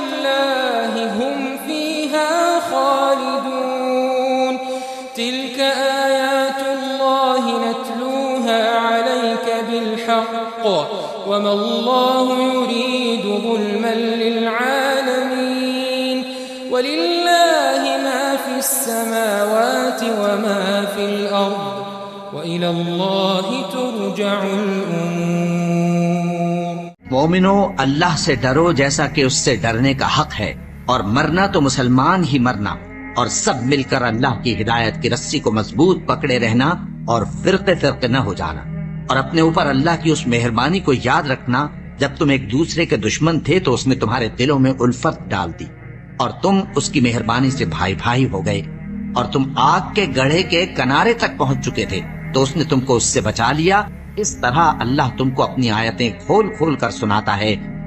الله هم فيها خالدون تلك آيات الله نتلوها عليك بالحق وما الله يريد ظلما للعالمين ولله ما في السماوات وما في الأرض وإلى الله ترجع الأمور۔ مومنو، اللہ سے ڈرو جیسا کہ اس سے ڈرنے کا حق ہے، اور مرنا تو مسلمان ہی مرنا، اور سب مل کر اللہ کی ہدایت کی رسی کو مضبوط پکڑے رہنا اور فرقے فرقے نہ ہو جانا، اور اپنے اوپر اللہ کی اس مہربانی کو یاد رکھنا جب تم ایک دوسرے کے دشمن تھے تو اس نے تمہارے دلوں میں الفت ڈال دی اور تم اس کی مہربانی سے بھائی بھائی ہو گئے، اور تم آگ کے گڑھے کے کنارے تک پہنچ چکے تھے تو اس نے تم کو اس سے بچا لیا۔ اس طرح اللہ تم کو اپنی آیتیں کھول کھول کر سناتا ہے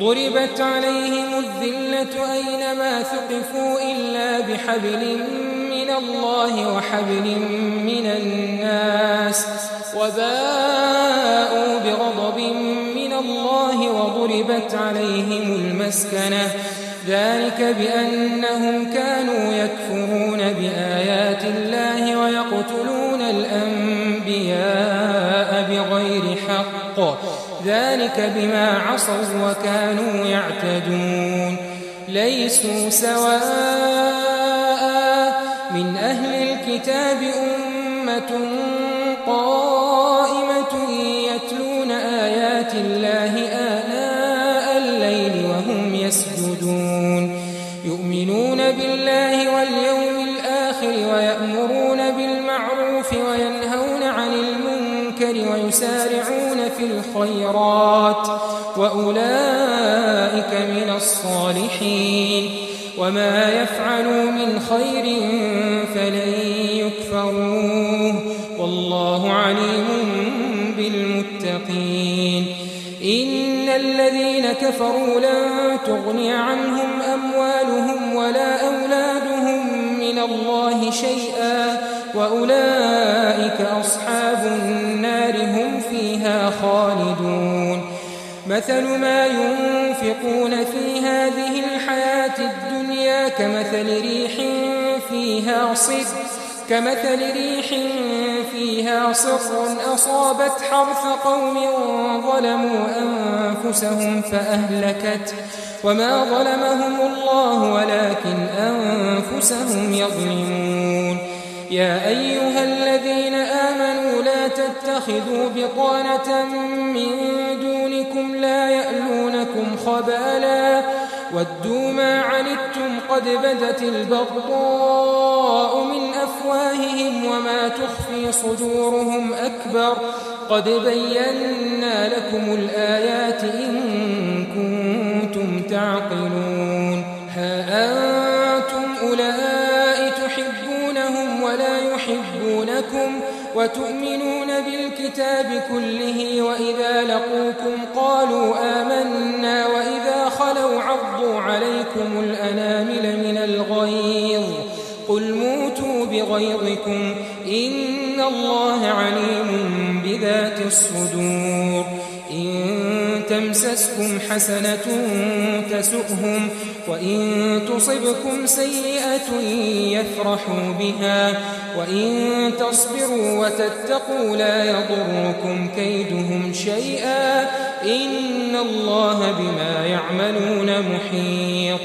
ضربت عليهم الذلة أينما ثقفوا إلا بحبل من الله وحبل من الناس وباءوا بغضب من الله وضربت عليهم المسكنة ذلك بأنهم كانوا يكفرون بآيات الله ويقتلون الأنبياء بغير حق ذلك بما عصوا وكانوا يعتدون ليسوا سواء من أهل الكتاب أمة قائمة يتلون آيات الله آناء الليل وهم يسجدون يؤمنون بالله واليوم الآخر ويأمرون بالمعروف وينهون عن المنكر ويسارعون في الخيرات وأولئك من الصالحين وما يفعلوا من خير فلن يكفروه والله عليم بالمتقين إن الذين كفروا لن تغني عنهم أموالهم ولا أولادهم من الله شيئا وأولئك أصحاب النار هم فيها خالدون مثل ما ينفقون في هذه الحياة الدنيا كمثل ريح فيها صر أصابت حرث قوم ظلموا أنفسهم فأهلكت وما ظلمهم الله ولكن أنفسهم يظلمون يا أيها الذين آمنوا لا تتخذوا بطانة من دونكم لا يألونكم خبالا ودوا ما عنتم قد بدت البغضاء من أفواههم وما تخفي صدورهم أكبر قد بينا لكم الآيات إن كنتم تعقلون ها أنتم أولئك تحبونهم ولا يحبونكم وتؤمنون بالكتاب كله وإذا لقوكم قالوا آمنا وإذا خلوا عضوا عليكم الأنامل من الغيظ قل موتوا بغيظكم إن الله عليم بذات الصدور إن تمسسكم حسنة تسؤهم وإن تصبكم سيئة يفرحوا بها وإن تصبروا وتتقوا لا يضركم كيدهم شيئا إن الله بما يعملون محيط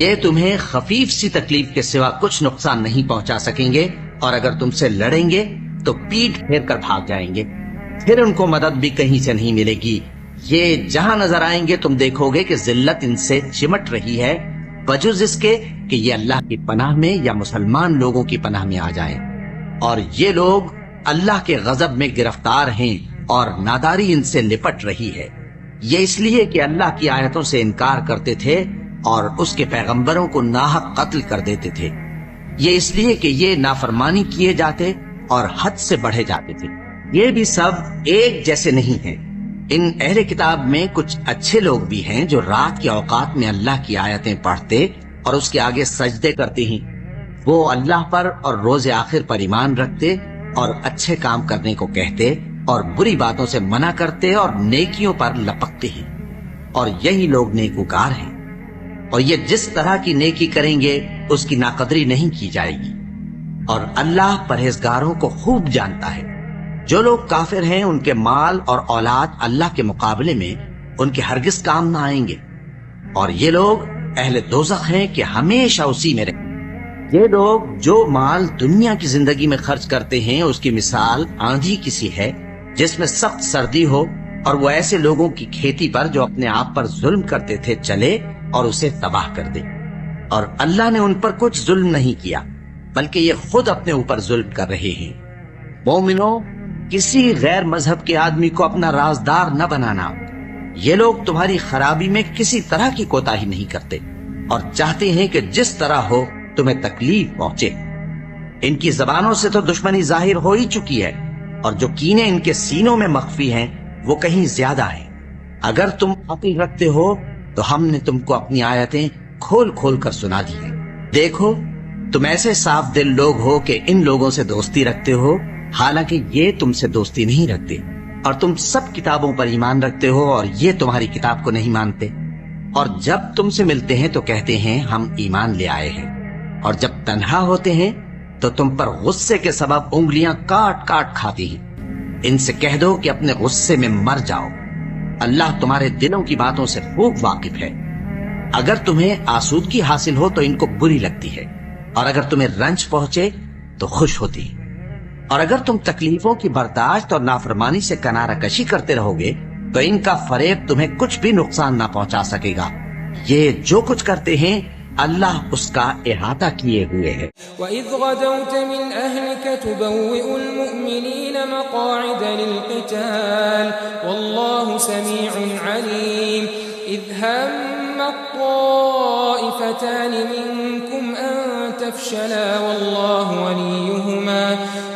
یہ تمہیں خفیف سی تکلیف کے سوا کچھ نقصان نہیں پہنچا سکیں گے، اور اگر تم سے لڑیں گے تو پیٹ پھیر کر بھاگ جائیں گے، پھر ان کو مدد بھی کہیں سے نہیں ملے گی۔ یہ جہاں نظر آئیں گے تم دیکھو گے کہ ذلت ان سے چمٹ رہی ہے، بجز اس کے کہ یہ اللہ کی پناہ میں یا مسلمان لوگوں کی پناہ میں آ جائیں۔ اور یہ لوگ اللہ کے غضب میں گرفتار ہیں اور ناداری ان سے لپٹ رہی ہے۔ یہ اس لیے کہ اللہ کی آیتوں سے انکار کرتے تھے اور اس کے پیغمبروں کو ناحق قتل کر دیتے تھے۔ یہ اس لیے کہ یہ نافرمانی کیے جاتے اور حد سے بڑھے جاتے تھے۔ یہ بھی سب ایک جیسے نہیں ہیں۔ ان اہل کتاب میں کچھ اچھے لوگ بھی ہیں جو رات کے اوقات میں اللہ کی آیتیں پڑھتے اور اس کے آگے سجدے کرتے ہیں۔ وہ اللہ پر اور روز آخر پر ایمان رکھتے اور اچھے کام کرنے کو کہتے اور بری باتوں سے منع کرتے اور نیکیوں پر لپکتے ہیں، اور یہی لوگ نیکوکار ہیں۔ اور یہ جس طرح کی نیکی کریں گے اس کی ناقدری نہیں کی جائے گی، اور اللہ پرہیزگاروں کو خوب جانتا ہے۔ جو لوگ کافر ہیں ان کے مال اور اولاد اللہ کے مقابلے میں ان کے ہرگز کام نہ آئیں گے، اور یہ لوگ اہل دوزخ ہیں کہ ہمیشہ اسی میں رہیں۔ یہ لوگ جو مال دنیا کی زندگی میں خرچ کرتے ہیں اس کی مثال آندھی کسی ہے جس میں سخت سردی ہو، اور وہ ایسے لوگوں کی کھیتی پر جو اپنے آپ پر ظلم کرتے تھے چلے اور اسے تباہ کر دے۔ اور اللہ نے ان پر کچھ ظلم نہیں کیا بلکہ یہ خود اپنے اوپر ظلم کر رہے ہیں۔ مومنوں، کسی غیر مذہب کے آدمی کو اپنا رازدار نہ بنانا۔ یہ لوگ تمہاری خرابی میں کسی طرح کی کوتاہی نہیں کرتے اور چاہتے ہیں کہ جس طرح ہو تمہیں تکلیف پہنچے۔ ان کی زبانوں سے تو دشمنی ظاہر ہو ہی چکی ہے، اور جو کینے ان کے سینوں میں مخفی ہیں وہ کہیں زیادہ ہیں۔ اگر تم عقل رکھتے ہو تو ہم نے تم کو اپنی آیتیں کھول کھول کر سنا دی ہیں۔ دیکھو، تم ایسے صاف دل لوگ ہو کہ ان لوگوں سے دوستی رکھتے ہو، حالانکہ یہ تم سے دوستی نہیں رکھتے، اور تم سب کتابوں پر ایمان رکھتے ہو اور یہ تمہاری کتاب کو نہیں مانتے۔ اور جب تم سے ملتے ہیں تو کہتے ہیں ہم ایمان لے آئے ہیں، اور جب تنہا ہوتے ہیں تو تم پر غصے کے سبب انگلیاں کاٹ کاٹ کھاتی ہیں۔ ان سے کہہ دو کہ اپنے غصے میں مر جاؤ، اللہ تمہارے دلوں کی باتوں سے خوب واقف ہے۔ اگر تمہیں آسودگی حاصل ہو تو ان کو بری لگتی ہے، اور اگر تمہیں رنج پہنچے تو خوش ہوتی ہے۔ اور اگر تم تکلیفوں کی برداشت اور نافرمانی سے کنارہ کشی کرتے رہو گے تو ان کا فریب تمہیں کچھ بھی نقصان نہ پہنچا سکے گا۔ یہ جو کچھ کرتے ہیں اللہ اس کا احاطہ کیے ہوئے ہے۔ وَإِذْ غَدَوْتَ مِنْ أَهْلِكَ تُبَوِّئُ الْمُؤْمِنِينَ مَقَاعِدَ لِلْقِتَالِ وَاللَّهُ سَمِيعٌ عَلِيمٌ إِذْ هَمَّ الطَّائِفَتَانِ مِنْكُمْ أَنْ تَفْشَلَا وَاللَّهُ وَلِيُّهُمَا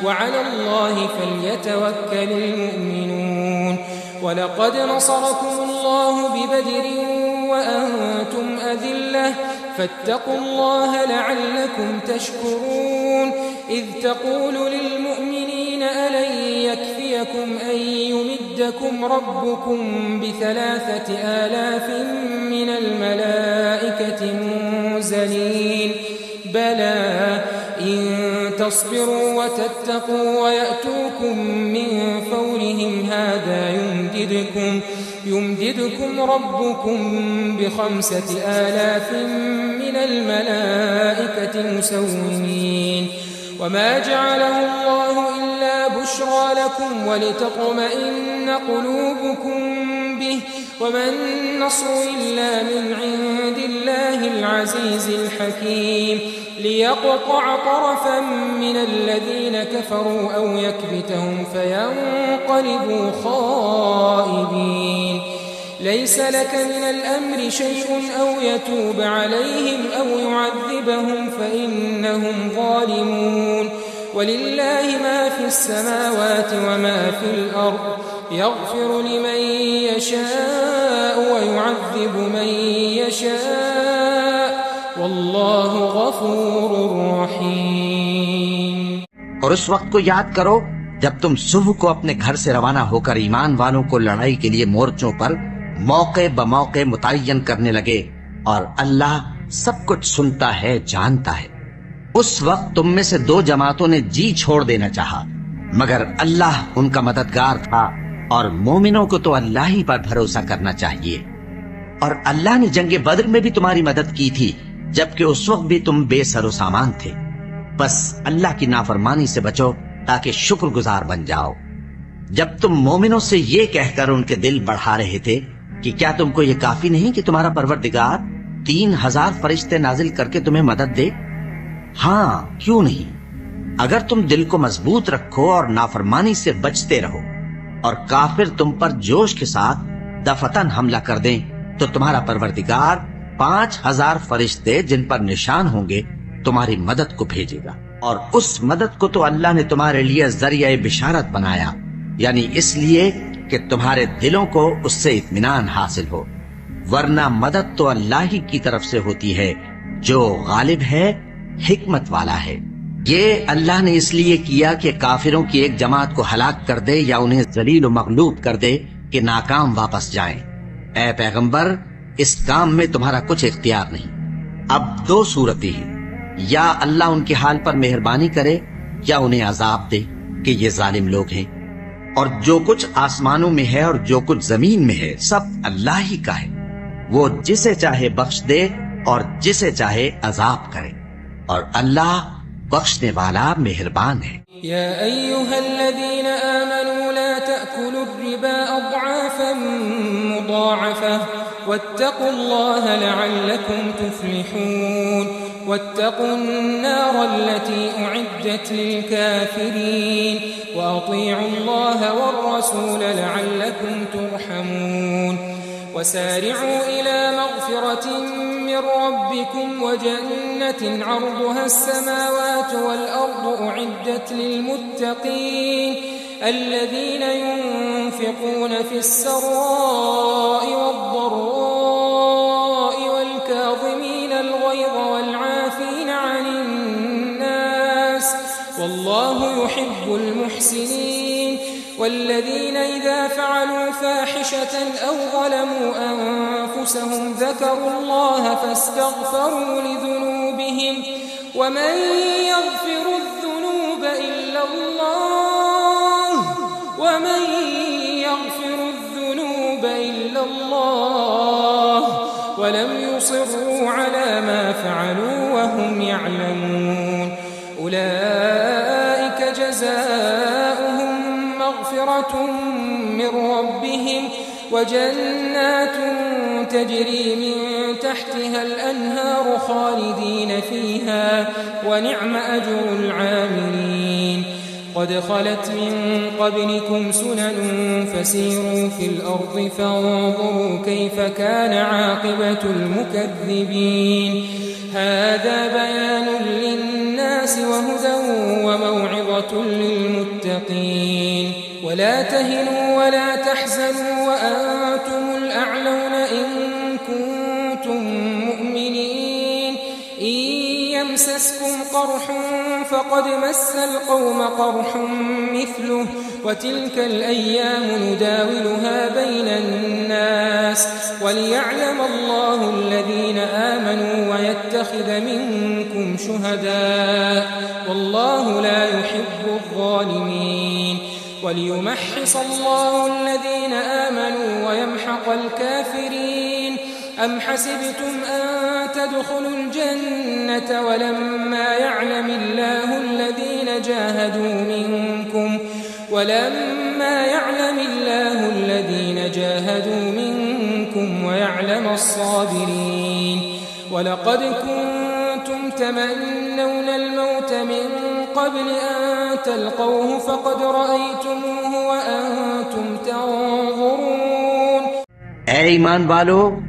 وَعَلَى اللَّهِ فَلْيَتَوَكَّلِ الْمُؤْمِنُونَ وَلَقَدْ نَصَرَكُمُ اللَّهُ بِبَدْرٍ وَأَنْتُمْ أَذِلَّةٌ فاتقوا الله لعلكم تشكرون إذ تقول للمؤمنين ألن يكفيكم أن يمدكم ربكم ب3,000 من الملائكة منزلين بلى إن تصبروا وتتقوا ويأتوكم من فورهم هذا يمددكم ربكم ب5,000 من الملائكة مسومين وما جعله الله إلا بشرى لكم ولتطمئن قلوبكم به وما النصر إلا من عند الله العزيز الحكيم ليقطع طرفا من الذين كفروا أو يكبتهم فينقلبوا خائبين ليس لك من الأمر شيء أو يتوب عليهم أو يعذبهم فإنهم ظالمون ولله ما في السماوات وما في الأرض يغفر لمن يشاء ويعذب من يشاء والله غفور رحيم۔ اور اس وقت کو یاد کرو جب تم صبح کو اپنے گھر سے روانہ ہو کر ایمان والوں کو لڑائی کے لیے مورچوں پر موقع بموقع متعین کرنے لگے، اور اللہ سب کچھ سنتا ہے، جانتا ہے۔ اس وقت تم میں سے 2 جماعتوں نے جی چھوڑ دینا چاہا، مگر اللہ ان کا مددگار تھا، اور مومنوں کو تو اللہ ہی پر بھروسہ کرنا چاہیے۔ اور اللہ نے جنگ بدر میں بھی تمہاری مدد کی تھی، جبکہ اس وقت بھی تم بے سر و سامان تھے۔ بس اللہ کی نافرمانی سے بچو تاکہ شکر گزار بن جاؤ۔ جب تم مومنوں سے یہ کہہ کر ان کے دل بڑھا رہے تھے کہ کیا تم کو یہ کافی نہیں کہ تمہارا پروردگار 3000 فرشتے نازل کر کے تمہیں مدد دے؟ ہاں، کیوں نہیں؟ اگر تم دل کو مضبوط رکھو اور نافرمانی سے بچتے رہو اور کافر تم پر جوش کے ساتھ دفتن حملہ کر دیں تو تمہارا پروردگار 5000 فرشتے جن پر نشان ہوں گے تمہاری مدد کو بھیجے گا، اور اس مدد کو تو اللہ نے تمہارے لیے ذریعہ بشارت بنایا، یعنی اس لیے کہ تمہارے دلوں کو اس سے اطمینان حاصل ہو، ورنہ مدد تو اللہ ہی کی طرف سے ہوتی ہے جو غالب ہے، حکمت والا ہے۔ یہ اللہ نے اس لیے کیا کہ کافروں کی ایک جماعت کو ہلاک کر دے یا انہیں ذلیل و مغلوب کر دے کہ ناکام واپس جائیں۔ اے پیغمبر، اس کام میں تمہارا کچھ اختیار نہیں۔ اب دو صورتیں ہیں، یا اللہ ان کے حال پر مہربانی کرے یا انہیں عذاب دے کہ یہ ظالم لوگ ہیں، اور جو کچھ آسمانوں میں ہے اور جو کچھ زمین میں ہے سب اللہ ہی کا ہے، وہ جسے چاہے بخش دے اور جسے چاہے عذاب کرے، اور اللہ بخشنے والا مہربان ہے۔ يا أيها الذين آمنوا لا تأكلوا الربا أضعافا مضاعفة واتقوا الله لعلكم تفلحون واتقوا النار التي أعدت للكافرين وأطيعوا الله والرسول لعلكم ترحمون وسارعوا إلى مغفرة من ربكم وجنة عرضها السماوات والأرض أعدت للمتقين الذين ينفقون في السراء والضراء والكاظمين الغيظ والعافين عن الناس والله يحب المحسنين والذين إذا فعلوا فاحشة أو ظلموا أنفسهم ذكروا الله فاستغفروا لذنوبهم ومن يغفر الذنوب إلا الله ولم يصروا على ما فعلوا وهم يعلمون أولئك جزاؤهم مغفرة من ربهم وجنات تجري من تحتها الأنهار خالدين فيها ونعم أجر العاملين قد خلت من قبلكم سنن فسيروا في الأرض فانظروا كيف كان عاقبة المكذبين هذا بيان للناس وهدى وموعظة للمتقين ولا تهنوا ولا تحزنوا وأنتم الأعلون إن كنتم مؤمنين إن يمسسكم قرح فقد مس القوم قرح مثله وتلك الأيام نداولها بين الناس وليعلم الله الذين آمنوا ويتخذ منكم شهداء والله لا يحب الظالمين وليمحص الله الذين آمنوا ويمحق الكافرين أم حسبتم أن تدخلوا الجنة ولما يعلم الله الذين جاهدوا منكم ويعلم الصابرين ولقد كنتم تمنون الموت من قبل أن تلقوه فقد رأيتموه وأنتم تنظرون اے ایمان والو،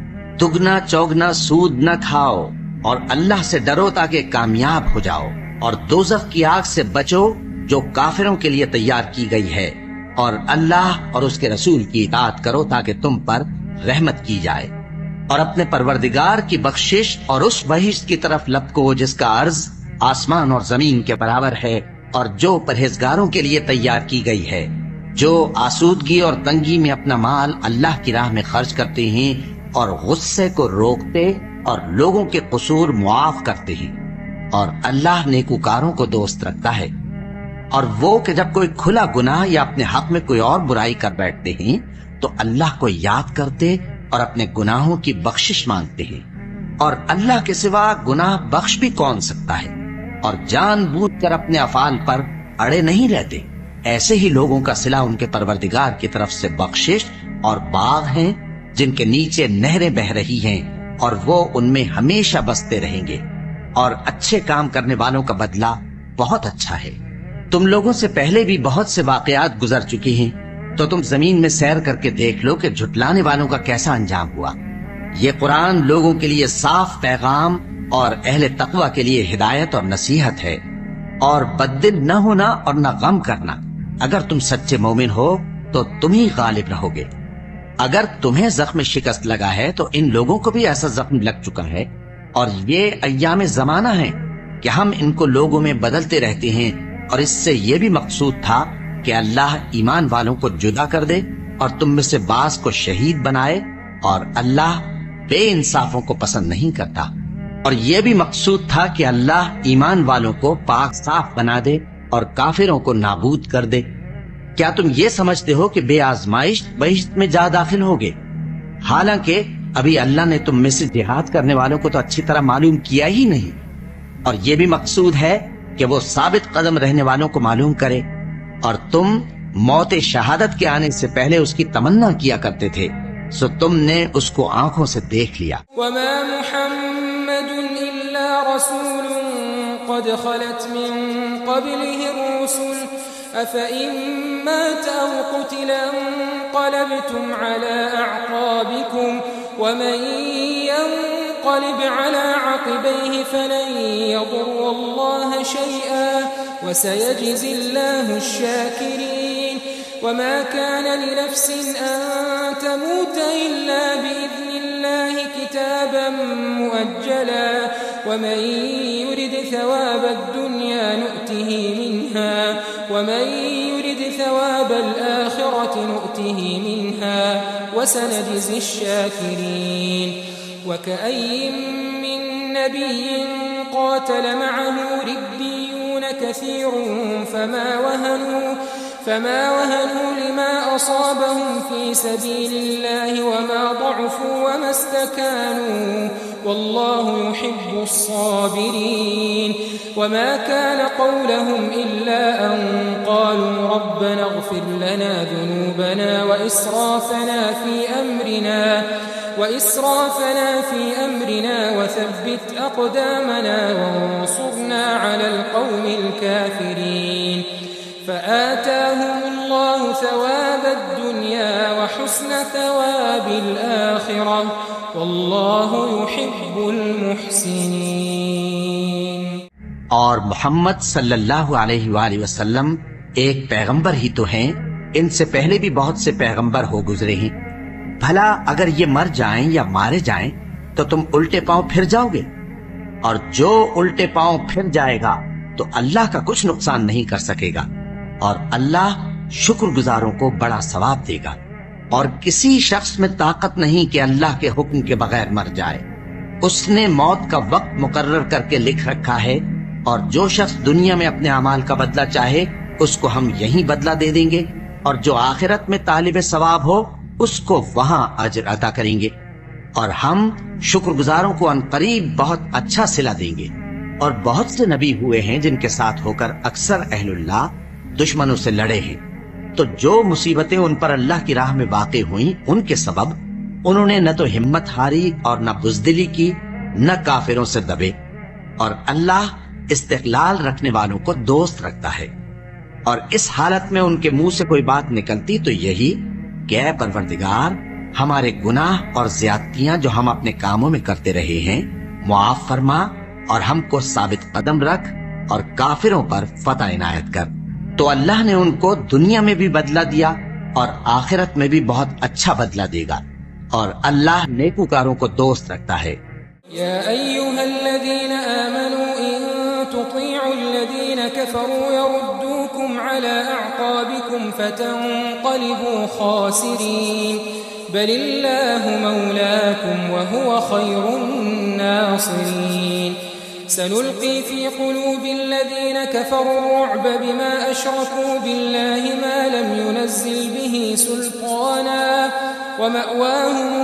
دگنا چوگنا سود نہ کھاؤ اور اللہ سے ڈرو تاکہ کامیاب ہو جاؤ، اور دوزخ کی آگ سے بچو جو کافروں کے لیے تیار کی گئی ہے، اور اللہ اور اس کے رسول کی اطاعت کرو تاکہ تم پر رحمت کی جائے، اور اپنے پروردگار کی بخشش اور اس بہشت کی طرف لپکو جس کا عرض آسمان اور زمین کے برابر ہے، اور جو پرہیزگاروں کے لیے تیار کی گئی ہے، جو آسودگی اور تنگی میں اپنا مال اللہ کی راہ میں خرچ کرتے ہیں اور غصے کو روکتے اور لوگوں کے قصور معاف کرتے ہیں، اور اللہ نیکوکاروں کو دوست رکھتا ہے۔ اور وہ کہ جب کوئی کھلا گناہ یا اپنے حق میں کوئی اور برائی کر بیٹھتے ہیں تو اللہ کو یاد کرتے اور اپنے گناہوں کی بخشش مانگتے ہیں، اور اللہ کے سوا گناہ بخش بھی کون سکتا ہے، اور جان بوجھ کر اپنے افعال پر اڑے نہیں رہتے۔ ایسے ہی لوگوں کا صلہ ان کے پروردگار کی طرف سے بخشش اور باغ ہیں جن کے نیچے نہریں بہ رہی ہیں، اور وہ ان میں ہمیشہ بستے رہیں گے، اور اچھے کام کرنے والوں کا بدلہ بہت اچھا ہے۔ تم لوگوں سے پہلے بھی بہت سے واقعات گزر چکی ہیں، تو تم زمین میں سیر کر کے دیکھ لو کہ جھٹلانے والوں کا کیسا انجام ہوا۔ یہ قرآن لوگوں کے لیے صاف پیغام اور اہل تقوی کے لیے ہدایت اور نصیحت ہے، اور بددل نہ ہونا اور نہ غم کرنا۔ اگر تم سچے مومن ہو تو تم ہی غالب رہو گے۔ اگر تمہیں زخم شکست لگا ہے تو ان لوگوں کو بھی ایسا زخم لگ چکا ہے، اور یہ ایام زمانہ ہیں کہ ہم ان کو لوگوں میں بدلتے رہتے ہیں، اور اس سے یہ بھی مقصود تھا کہ اللہ ایمان والوں کو جدا کر دے اور تم میں سے بعض کو شہید بنائے، اور اللہ بے انصافوں کو پسند نہیں کرتا۔ اور یہ بھی مقصود تھا کہ اللہ ایمان والوں کو پاک صاف بنا دے اور کافروں کو نابود کر دے۔ کیا تم یہ سمجھتے ہو کہ بے آزمائش بہشت میں جا داخل ہوگے؟ حالانکہ ابھی اللہ نے تم میں سے جہاد کرنے والوں کو تو اچھی طرح معلوم کیا ہی نہیں، اور یہ بھی مقصود ہے کہ وہ ثابت قدم رہنے والوں کو معلوم کرے، اور تم موت شہادت کے آنے سے پہلے اس کی تمنا کیا کرتے تھے، سو تم نے اس کو آنکھوں سے دیکھ لیا۔ وما محمد إلا رسول قد خلت من قبله الرسل أفإن مات أو قتل انقلبتم على أعقابكم ومن ينقلب على عقبيه فلن يضر الله شيئا وسيجزي الله الشاكرين وما كان لنفس أن تموت إلا بإذن الله كتابا مؤجلا ومن يرد ثواب الدنيا نؤته منها ومن يرد ثواب الآخرة نؤته منها وسنجزي الشاكرين وكأي من نبي قاتل معه ربيون كثير فما وهنوا لما أصابهم في سبيل الله وما ضعفوا وما استكانوا والله يحب الصابرين وما كان قولهم إلا أن قالوا ربنا اغفر لنا ذنوبنا وإسرافنا في أمرنا وثبت أقدامنا وانصرنا على القوم الكافرين فآتاهم الله ثواب الدنيا وحسن ثواب الآخرة والله يحب المحسنين۔ اور محمد صلی اللہ علیہ وآلہ وسلم ایک پیغمبر ہی تو ہیں، ان سے پہلے بھی بہت سے پیغمبر ہو گزرے ہیں۔ بھلا اگر یہ مر جائیں یا مارے جائیں تو تم الٹے پاؤں پھر جاؤ گے؟ اور جو الٹے پاؤں پھر جائے گا تو اللہ کا کچھ نقصان نہیں کر سکے گا، اور اللہ شکر گزاروں کو بڑا ثواب دے گا۔ اور کسی شخص میں طاقت نہیں کہ اللہ کے حکم کے بغیر مر جائے، اس نے موت کا وقت مقرر کر کے لکھ رکھا ہے، اور جو شخص دنیا میں اپنے اعمال کا بدلہ چاہے اس کو ہم یہیں بدلہ دے دیں گے، اور جو آخرت میں طالب ثواب ہو اس کو وہاں اجر عطا کریں گے، اور ہم شکر گزاروں کو عنقریب بہت اچھا صلہ دیں گے۔ اور بہت سے نبی ہوئے ہیں جن کے ساتھ ہو کر اکثر اہل اللہ دشمنوں سے لڑے ہیں، تو جو مصیبتیں ان پر اللہ کی راہ میں واقع ہوئیں ان کے سبب انہوں نے نہ تو ہمت ہاری اور نہ بزدلی کی، نہ کافروں سے دبے، اور اللہ استقلال رکھنے والوں کو دوست رکھتا ہے۔ اور اس حالت میں ان کے منہ سے کوئی بات نکلتی تو یہی کہ اے پروردگار، ہمارے گناہ اور زیادتیاں جو ہم اپنے کاموں میں کرتے رہے ہیں معاف فرما، اور ہم کو ثابت قدم رکھ، اور کافروں پر فتح عنایت کر۔ تو اللہ نے ان کو دنیا میں بھی بدلہ دیا اور آخرت میں بھی بہت اچھا بدلہ دے گا، اور اللہ نیکوکاروں کو دوست رکھتا ہے۔ یا ایھا الذین آمنوا ان تطیعوا الذین کفروا یردوکم علی اعقابکم فتنقلبوا خاسرین بل اللہ مولاکم وهو خیر الناصرین۔ سنلقي في قلوب الذين كفروا الرعب بما أشركوا بالله ما لم ينزل به سلطانا ومأواهم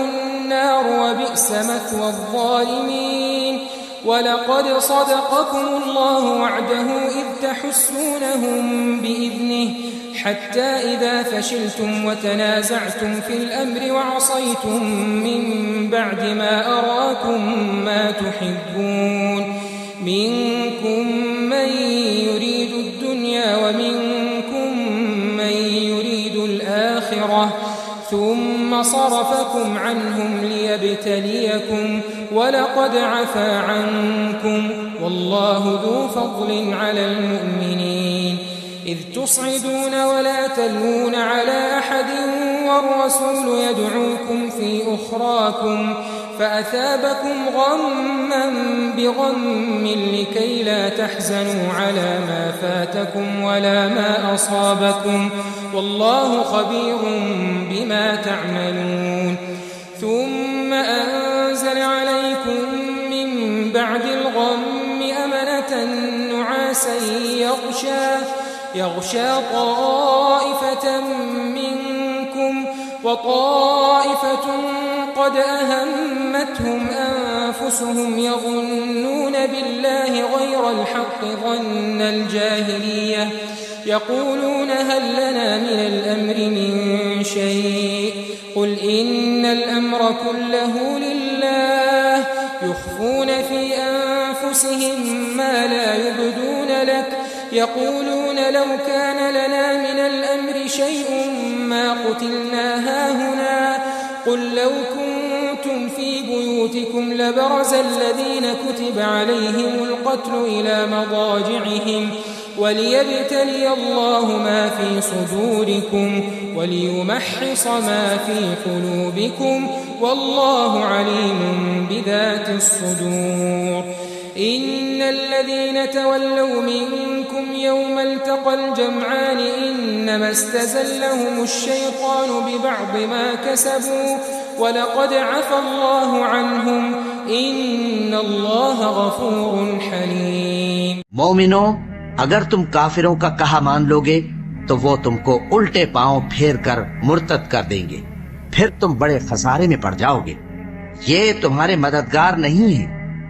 النار وبئس مثوى الظالمين ولقد صدقكم الله وعده إذ تحسونهم بإذنه حتى إذا فشلتم وتنازعتم في الأمر وعصيتم من بعد ما أراكم ما تحبون منكم من يريد الدنيا ومنكم من يريد الآخرة ثم صرفكم عنهم ليبتليكم ولقد عفا عنكم والله ذو فضل على المؤمنين إذ تصعدون ولا تلوون على أحد والرسول يدعوكم في أخراكم فأثابكم غما بغم لكي لا تحزنوا على ما فاتكم ولا ما أصابكم والله خبير بما تعملون ثم أنزل عليكم من بعد الغم أمنة نعاسا يغشى طائفة منكم وطائفة قد أهمتهم أنفسهم يظنون بالله غير الحق ظن الجاهلية يقولون هل لنا من الأمر من شيء قل إن الأمر كله لله يخفون في أنفسهم ما لا يبدون لك يقولون لو كان لنا من الأمر شيء ما قتلنا هاهنا قل لو كنتم في بيوتكم لبرز الذين كتب عليهم القتل إلى مضاجعهم وليبتلي الله ما في صدوركم وليمحص ما في قلوبكم والله عليم بذات الصدور إن الذين تولوا منكم يوم التقى الجمعان إنما استزلهم الشيطان ببعض ما كسبوا ولقد عفا الله عنهم إن الله غفور حليم مومنوں اگر تم کافروں کا کہا مان لوگے تو وہ تم کو الٹے پاؤں پھیر کر مرتد کر دیں گے پھر تم بڑے خسارے میں پڑ جاؤ گے یہ تمہارے مددگار نہیں ہے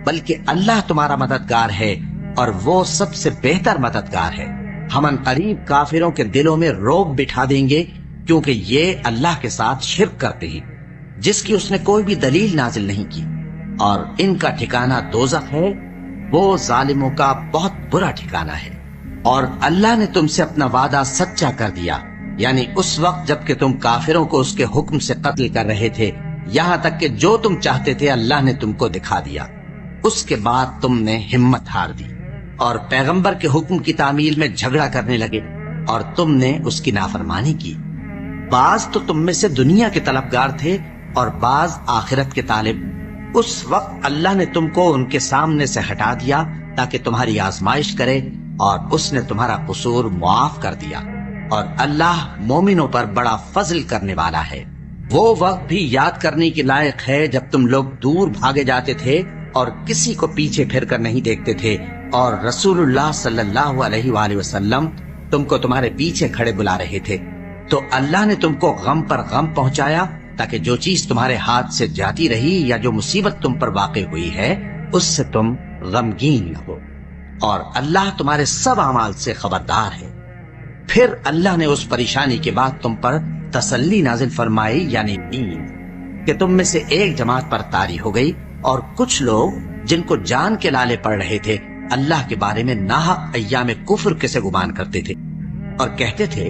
بلکہ اللہ تمہارا مددگار ہے اور وہ سب سے بہتر مددگار ہے ہم ان قریب کافروں کے دلوں میں رعب بٹھا دیں گے کیونکہ یہ اللہ کے ساتھ شرک کرتے ہیں جس کی اس نے کوئی بھی دلیل نازل نہیں کی اور ان کا ٹھکانہ دوزخ ہے وہ ظالموں کا بہت برا ٹھکانہ ہے اور اللہ نے تم سے اپنا وعدہ سچا کر دیا یعنی اس وقت جب کہ تم کافروں کو اس کے حکم سے قتل کر رہے تھے یہاں تک کہ جو تم چاہتے تھے اللہ نے تم کو دکھا دیا اس کے بعد تم نے ہمت ہار دی اور پیغمبر کے حکم کی تعمیل میں جھگڑا کرنے لگے اور تم نے اس کی نافرمانی کی بعض تو تم میں سے دنیا کے طلبگار تھے اور بعض آخرت کے طالب اس وقت اللہ نے تم کو ان کے سامنے سے ہٹا دیا تاکہ تمہاری آزمائش کرے اور اس نے تمہارا قصور معاف کر دیا اور اللہ مومنوں پر بڑا فضل کرنے والا ہے وہ وقت بھی یاد کرنے کے لائق ہے جب تم لوگ دور بھاگے جاتے تھے اور کسی کو پیچھے پھر کر نہیں دیکھتے تھے اور رسول اللہ صلی اللہ علیہ وآلہ وسلم تم کو تمہارے پیچھے کھڑے بلا رہے تھے تو اللہ نے تم کو غم پر غم پہنچایا تاکہ جو چیز تمہارے ہاتھ سے جاتی رہی یا جو مصیبت تم پر واقع ہوئی ہے اس سے تم غمگین نہ ہو اور اللہ تمہارے سب اعمال سے خبردار ہے پھر اللہ نے اس پریشانی کے بعد تم پر تسلی نازل فرمائی یعنی نیند کہ تم میں سے ایک جماعت پر طاری ہو گئی اور کچھ لوگ جن کو جان کے لالے پڑ رہے تھے اللہ کے بارے میں ناحق ایام کفر کے سے گمان کرتے تھے اور کہتے تھے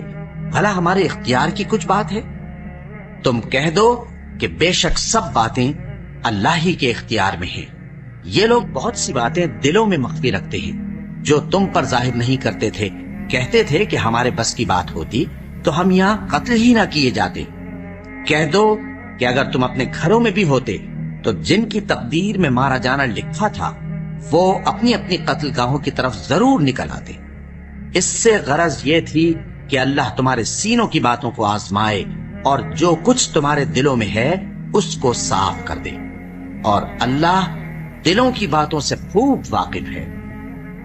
بھلا ہمارے اختیار کی کچھ بات ہے تم کہہ دو کہ بے شک سب باتیں اللہ ہی کے اختیار میں ہیں یہ لوگ بہت سی باتیں دلوں میں مخفی رکھتے ہیں جو تم پر ظاہر نہیں کرتے تھے کہتے تھے کہ ہمارے بس کی بات ہوتی تو ہم یہاں قتل ہی نہ کیے جاتے کہہ دو کہ اگر تم اپنے گھروں میں بھی ہوتے تو جن کی تقدیر میں مارا جانا لکھا تھا وہ اپنی اپنی قتل گاہوں کی طرف ضرور نکل آتے اس سے غرض یہ تھی کہ اللہ تمہارے سینوں کی باتوں کو آزمائے اور جو کچھ تمہارے دلوں میں ہے اس کو صاف کر دے اور اللہ دلوں کی باتوں سے خوب واقف ہے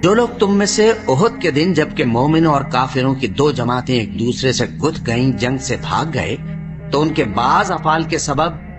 جو لوگ تم میں سے احد کے دن جبکہ مومنوں اور کافروں کی دو جماعتیں ایک دوسرے سے گتھ گئیں جنگ سے بھاگ گئے تو ان کے بعض افعال کے سبب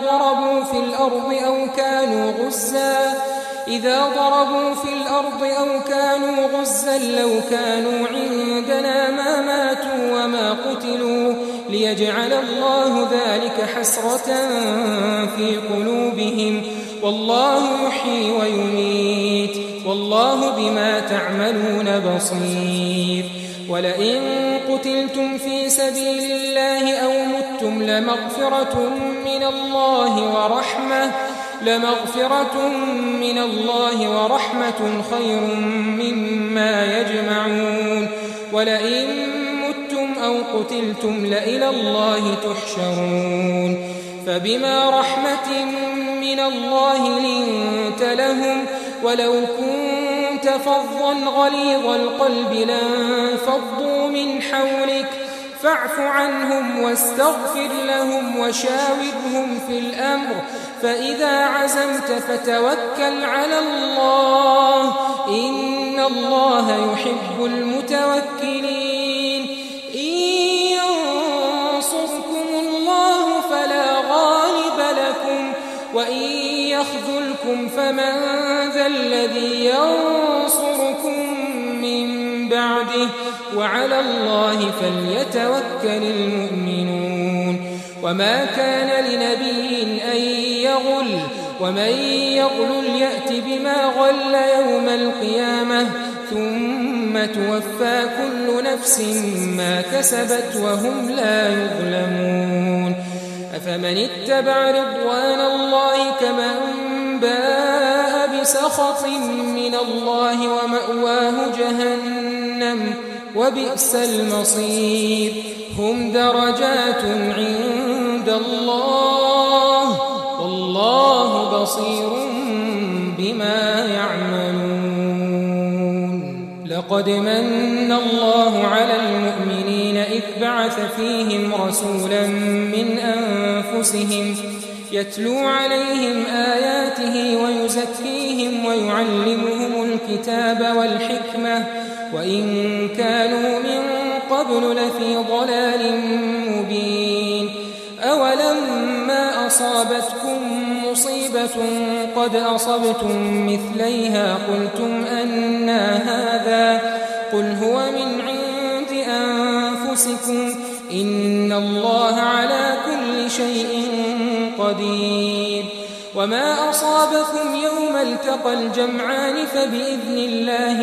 ضربوا في الأرض أو كانوا غزا لو كانوا عندنا ما ماتوا وما قتلوا ليجعل الله ذلك حسرة في قلوبهم والله يحيي ويميت والله بما تعملون بصير ولئن قتلتم في سبيل الله أو متم لمغفرة من الله ورحمة خير مما يجمعون ولئن متم أو قتلتم لإلى الله تحشرون فبما رحمة من الله لنت لهم ولو كنت فظا غليظ القلب لانفضوا من حولك فاعف عنهم واستغفر لهم وشاورهم في الأمر فإذا عزمت فتوكل على الله إن الله يحب المتوكلين إن ينصركم الله فلا غالب لكم وإن يخذلكم فمن ذا الذي ينصركم من بعده وعلى الله فليتوكل المؤمنون وما كان لنبي أن يغل ومن يغل يأت بما غل يوم القيامة ثم توفى كل نفس ما كسبت وهم لا يظلمون أفمن اتبع رضوان الله كمن باء بسخط من الله ومأواه جهنم وبئس المصير هم درجات عند الله والله بصير بما يعملون لقد من الله على المؤمنين إذ بعث فيهم رسولا من أنفسهم يتلو عليهم آياته ويزكيهم ويعلمهم الكتاب والحكمة وإن كانوا من قبل لفي ضلال مبين أولما أصابتكم مصيبة قد أصبتم مثليها قلتم أنى هذا قل هو من عند أنفسكم إن الله على كل شيء قدير وما أصابكم يوم التقى الجمعان فبإذن الله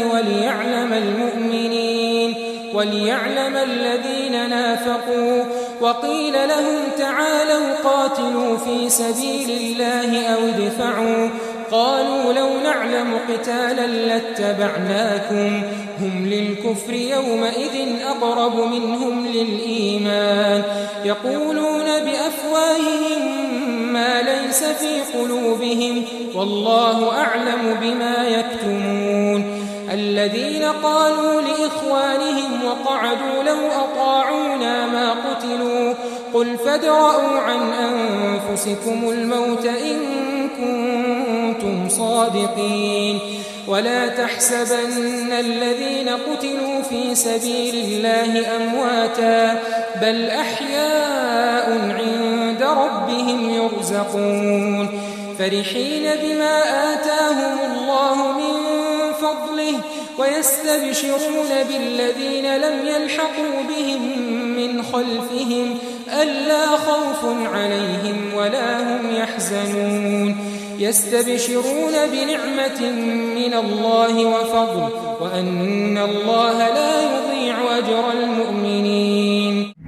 وليعلم الذين نافقوا وقيل لهم تعالوا قاتلوا في سبيل الله أو ادفعوا قالوا لو نعلم قتالا لاتبعناكم هم للكفر يومئذ أقرب منهم للإيمان يقولون بأفواههم ما ليس في قلوبهم والله أعلم بما يكتمون الذين قالوا لإخوانهم وقعدوا لو أطاعونا ما قتلوا قل فادرءوا عن أنفسكم الموت إن كنتم صادقين ولا تحسبن الذين قتلوا في سبيل الله أمواتا بل أحياء عند ربهم يرزقون فرحين بما آتاهم الله من فضله ويستبشرون بالذين لم يلحقوا بهم من خلفهم ألا خوف عليهم ولا هم يحزنون يستبشرون بنعمة من الله وفضل وأن الله لا يضيع أجر المؤمنين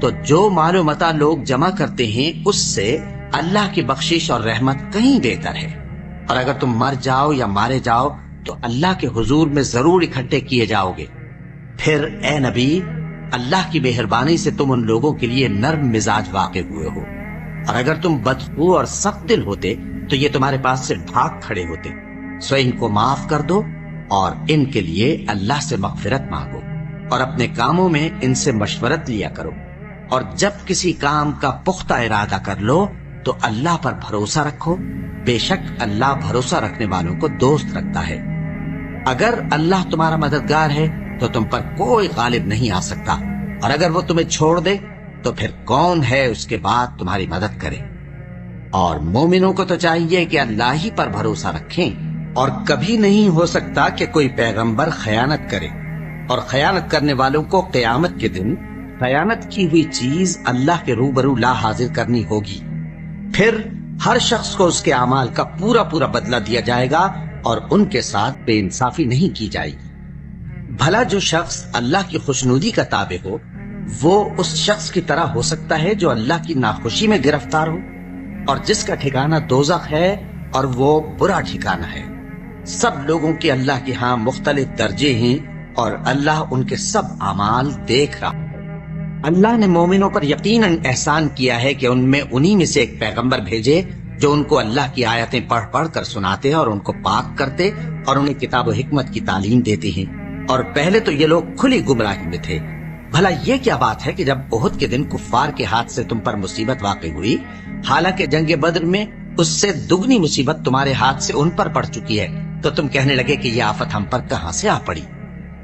تو جو مال و متاع لوگ جمع کرتے ہیں اس سے اللہ کی بخشش اور رحمت کہیں بہتر ہے، اور اگر تم مر جاؤ یا مارے جاؤ تو اللہ کے حضور میں ضرور اکٹھے کیے جاؤ گے۔ پھر اے نبی، اللہ کی مہربانی سے تم ان لوگوں کے لیے نرم مزاج واقع ہوئے ہو، اور اگر تم بدخو اور سخت دل ہوتے تو یہ تمہارے پاس سے بھاگ کھڑے ہوتے۔ سو ان کو معاف کر دو اور ان کے لیے اللہ سے مغفرت مانگو، اور اپنے کاموں میں ان سے مشورت لیا کرو، اور جب کسی کام کا پختہ ارادہ کر لو تو اللہ پر بھروسہ رکھو، بے شک اللہ بھروسہ رکھنے والوں کو دوست رکھتا ہے۔ اگر اللہ تمہارا مددگار ہے تو تم پر کوئی غالب نہیں آ سکتا، اور اگر وہ تمہیں چھوڑ دے تو پھر کون ہے اس کے بعد تمہاری مدد کرے۔ اور مومنوں کو تو چاہیے کہ اللہ ہی پر بھروسہ رکھیں، اور کبھی نہیں ہو سکتا کہ کوئی پیغمبر خیانت کرے، اور خیانت کرنے والوں کو قیامت کے دن خیانت کی ہوئی چیز اللہ کے روبرو لا حاضر کرنی ہوگی۔ پھر ہر شخص کو اس کے اعمال کا پورا پورا بدلہ دیا جائے گا، اور ان کے ساتھ بے انصافی نہیں کی جائے گی۔ بھلا جو شخص اللہ کی خوشنودی کا تابع ہو وہ اس شخص کی طرح ہو سکتا ہے جو اللہ کی ناخوشی میں گرفتار ہو، اور جس کا ٹھکانہ دوزخ ہے اور وہ برا ٹھکانہ ہے۔ سب لوگوں کے اللہ کے ہاں مختلف درجے ہیں، اور اللہ ان کے سب اعمال دیکھ رہا ہے۔ اللہ نے مومنوں پر یقیناً احسان کیا ہے کہ ان میں انہی میں سے ایک پیغمبر بھیجے جو ان کو اللہ کی آیتیں پڑھ پڑھ کر سناتے اور ان کو پاک کرتے اور انہیں کتاب و حکمت کی تعلیم دیتے ہیں، اور پہلے تو یہ لوگ کھلی گمراہی میں تھے۔ بھلا یہ کیا بات ہے کہ جب احد کے دن کفار کے ہاتھ سے تم پر مصیبت واقع ہوئی، حالانکہ جنگ بدر میں اس سے دگنی مصیبت تمہارے ہاتھ سے ان پر پڑ چکی ہے، تو تم کہنے لگے کہ یہ آفت ہم پر کہاں سے آ پڑی؟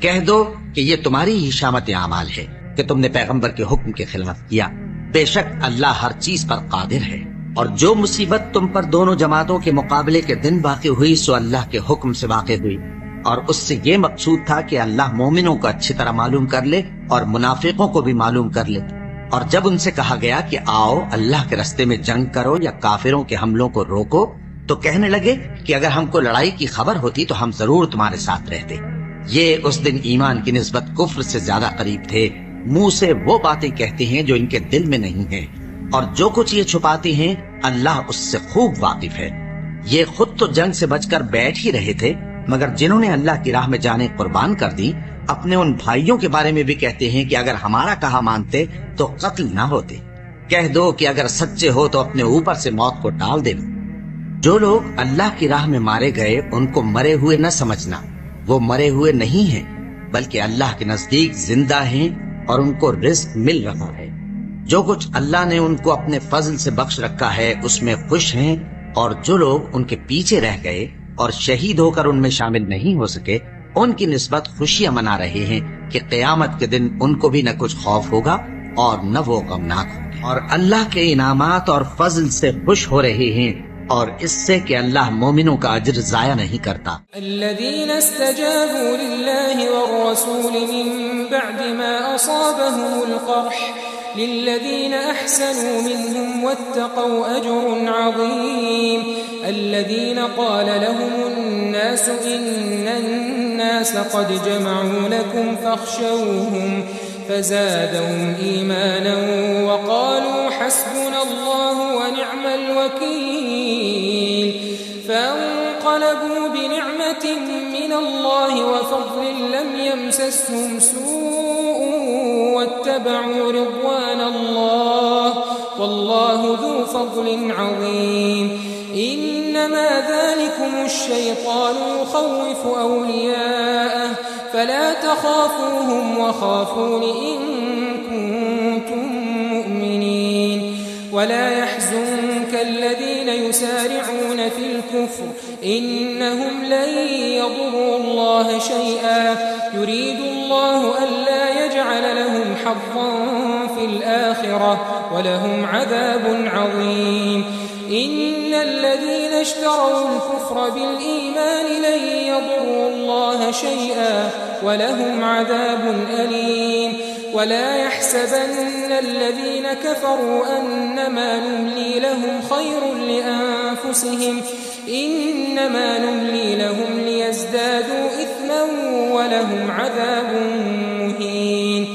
کہہ دو کہ یہ تمہاری ہی شامت اعمال ہے کہ تم نے پیغمبر کے حکم کے خلاف کیا، بے شک اللہ ہر چیز پر قادر ہے۔ اور جو مصیبت تم پر دونوں جماعتوں کے مقابلے کے دن واقع ہوئی سو اللہ کے حکم سے واقع ہوئی، اور اس سے یہ مقصود تھا کہ اللہ مومنوں کو اچھی طرح معلوم کر لے اور منافقوں کو بھی معلوم کر لے۔ اور جب ان سے کہا گیا کہ آؤ اللہ کے رستے میں جنگ کرو یا کافروں کے حملوں کو روکو، تو کہنے لگے کہ اگر ہم کو لڑائی کی خبر ہوتی تو ہم ضرور تمہارے ساتھ رہتے۔ یہ اس دن ایمان کی نسبت کفر سے زیادہ قریب تھے، منہ سے وہ باتیں کہتے ہیں جو ان کے دل میں نہیں ہیں، اور جو کچھ یہ چھپاتے ہیں اللہ اس سے خوب واقف ہے۔ یہ خود تو جنگ سے بچ کر بیٹھ ہی رہے تھے، مگر جنہوں نے اللہ کی راہ میں جانیں قربان کر دی اپنے ان بھائیوں کے بارے میں بھی کہتے ہیں کہ اگر ہمارا کہا مانتے تو قتل نہ ہوتے۔ کہہ دو کہ اگر سچے ہو تو اپنے اوپر سے موت کو ٹال دینا۔ جو لوگ اللہ کی راہ میں مارے گئے ان کو مرے ہوئے نہ سمجھنا، وہ مرے ہوئے نہیں ہیں بلکہ اللہ کے نزدیک زندہ ہیں اور ان کو رزق مل رہا ہے۔ جو کچھ اللہ نے ان کو اپنے فضل سے بخش رکھا ہے اس میں خوش ہیں، اور جو لوگ ان کے پیچھے رہ گئے اور شہید ہو کر ان میں شامل نہیں ہو سکے ان کی نسبت خوشیاں منا رہے ہیں کہ قیامت کے دن ان کو بھی نہ کچھ خوف ہوگا اور نہ وہ غمناک ہوں گے، اور اللہ کے انعامات اور فضل سے خوش ہو رہے ہیں، اور اس سے کہ اللہ مومنوں کا اجر ضائع نہیں کرتا۔ الذين استجابوا لله والرسول من بعد ما أصابهم القرح للذين أحسنوا منهم واتقوا أجر عظيم الذين قال لهم الناس إن الناس قد جمعوا لكم فاخشوهم فزادهم إيمانا وقالوا حسبنا الله ونعم الوكيل فانقلبوا بنعمة من الله وفضل لم يمسسهم سوء واتبعوا رضوان الله والله ذو فضل عظيم إنما ذلكم الشيطان يخوف أولياءه فلا تخافوهم وخافون إن كنتم مؤمنين ولا يحزنك الذين يسارعون في الكفر إنهم لن يضروا الله شيئا يريد الله ألا يجعل لهم حظا في الآخرة ولهم عذاب عظيم إن الذين اشتروا الكفر بالإيمان لن يضروا الله شيئا ولهم عذاب أليم ولا يحسبن الذين كفروا أنما نملي لهم خير لأنفسهم إنما نملي لهم ليزدادوا إثما ولهم عذاب مهين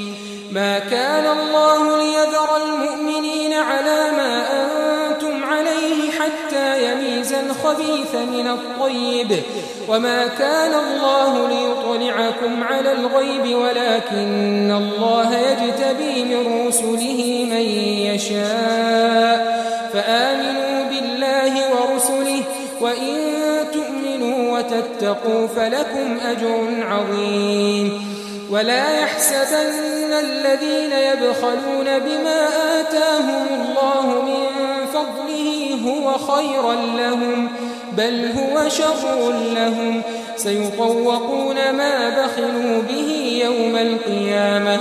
ما كان الله ليذر المؤمنين على ما أنتم عليه حتى يميز الخبيث من الطيب وما كان الله ليطلعكم على الغيب ولكن الله يجتبي من رسله من يشاء فآمنوا بالله ورسله وإن تؤمنوا وتتقوا فلكم أجر عظيم ولا يحسبن الذين يبخلون بما آتاهم الله من فضله هو خيرا لهم بل هو شر لهم سيطوقون ما بخلوا به يوم القيامة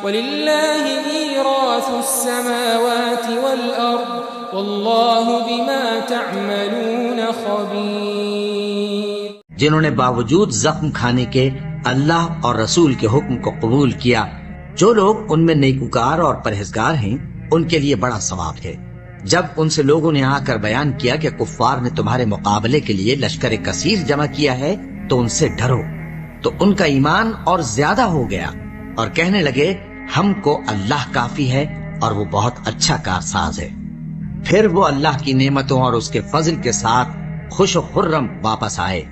ولله ميراث السماوات والأرض والله بما تعملون خبير. جنہوں نے باوجود زخم کھانے کے اللہ اور رسول کے حکم کو قبول کیا، جو لوگ ان میں نیکوکار اور پرہیزگار ہیں ان کے لیے بڑا ثواب ہے. جب ان سے لوگوں نے آ کر بیان کیا کہ کفار نے تمہارے مقابلے کے لیے لشکر کثیر جمع کیا ہے تو ان سے ڈرو، تو ان کا ایمان اور زیادہ ہو گیا اور کہنے لگے ہم کو اللہ کافی ہے اور وہ بہت اچھا کارساز ہے. پھر وہ اللہ کی نعمتوں اور اس کے فضل کے ساتھ خوش و خرم واپس آئے.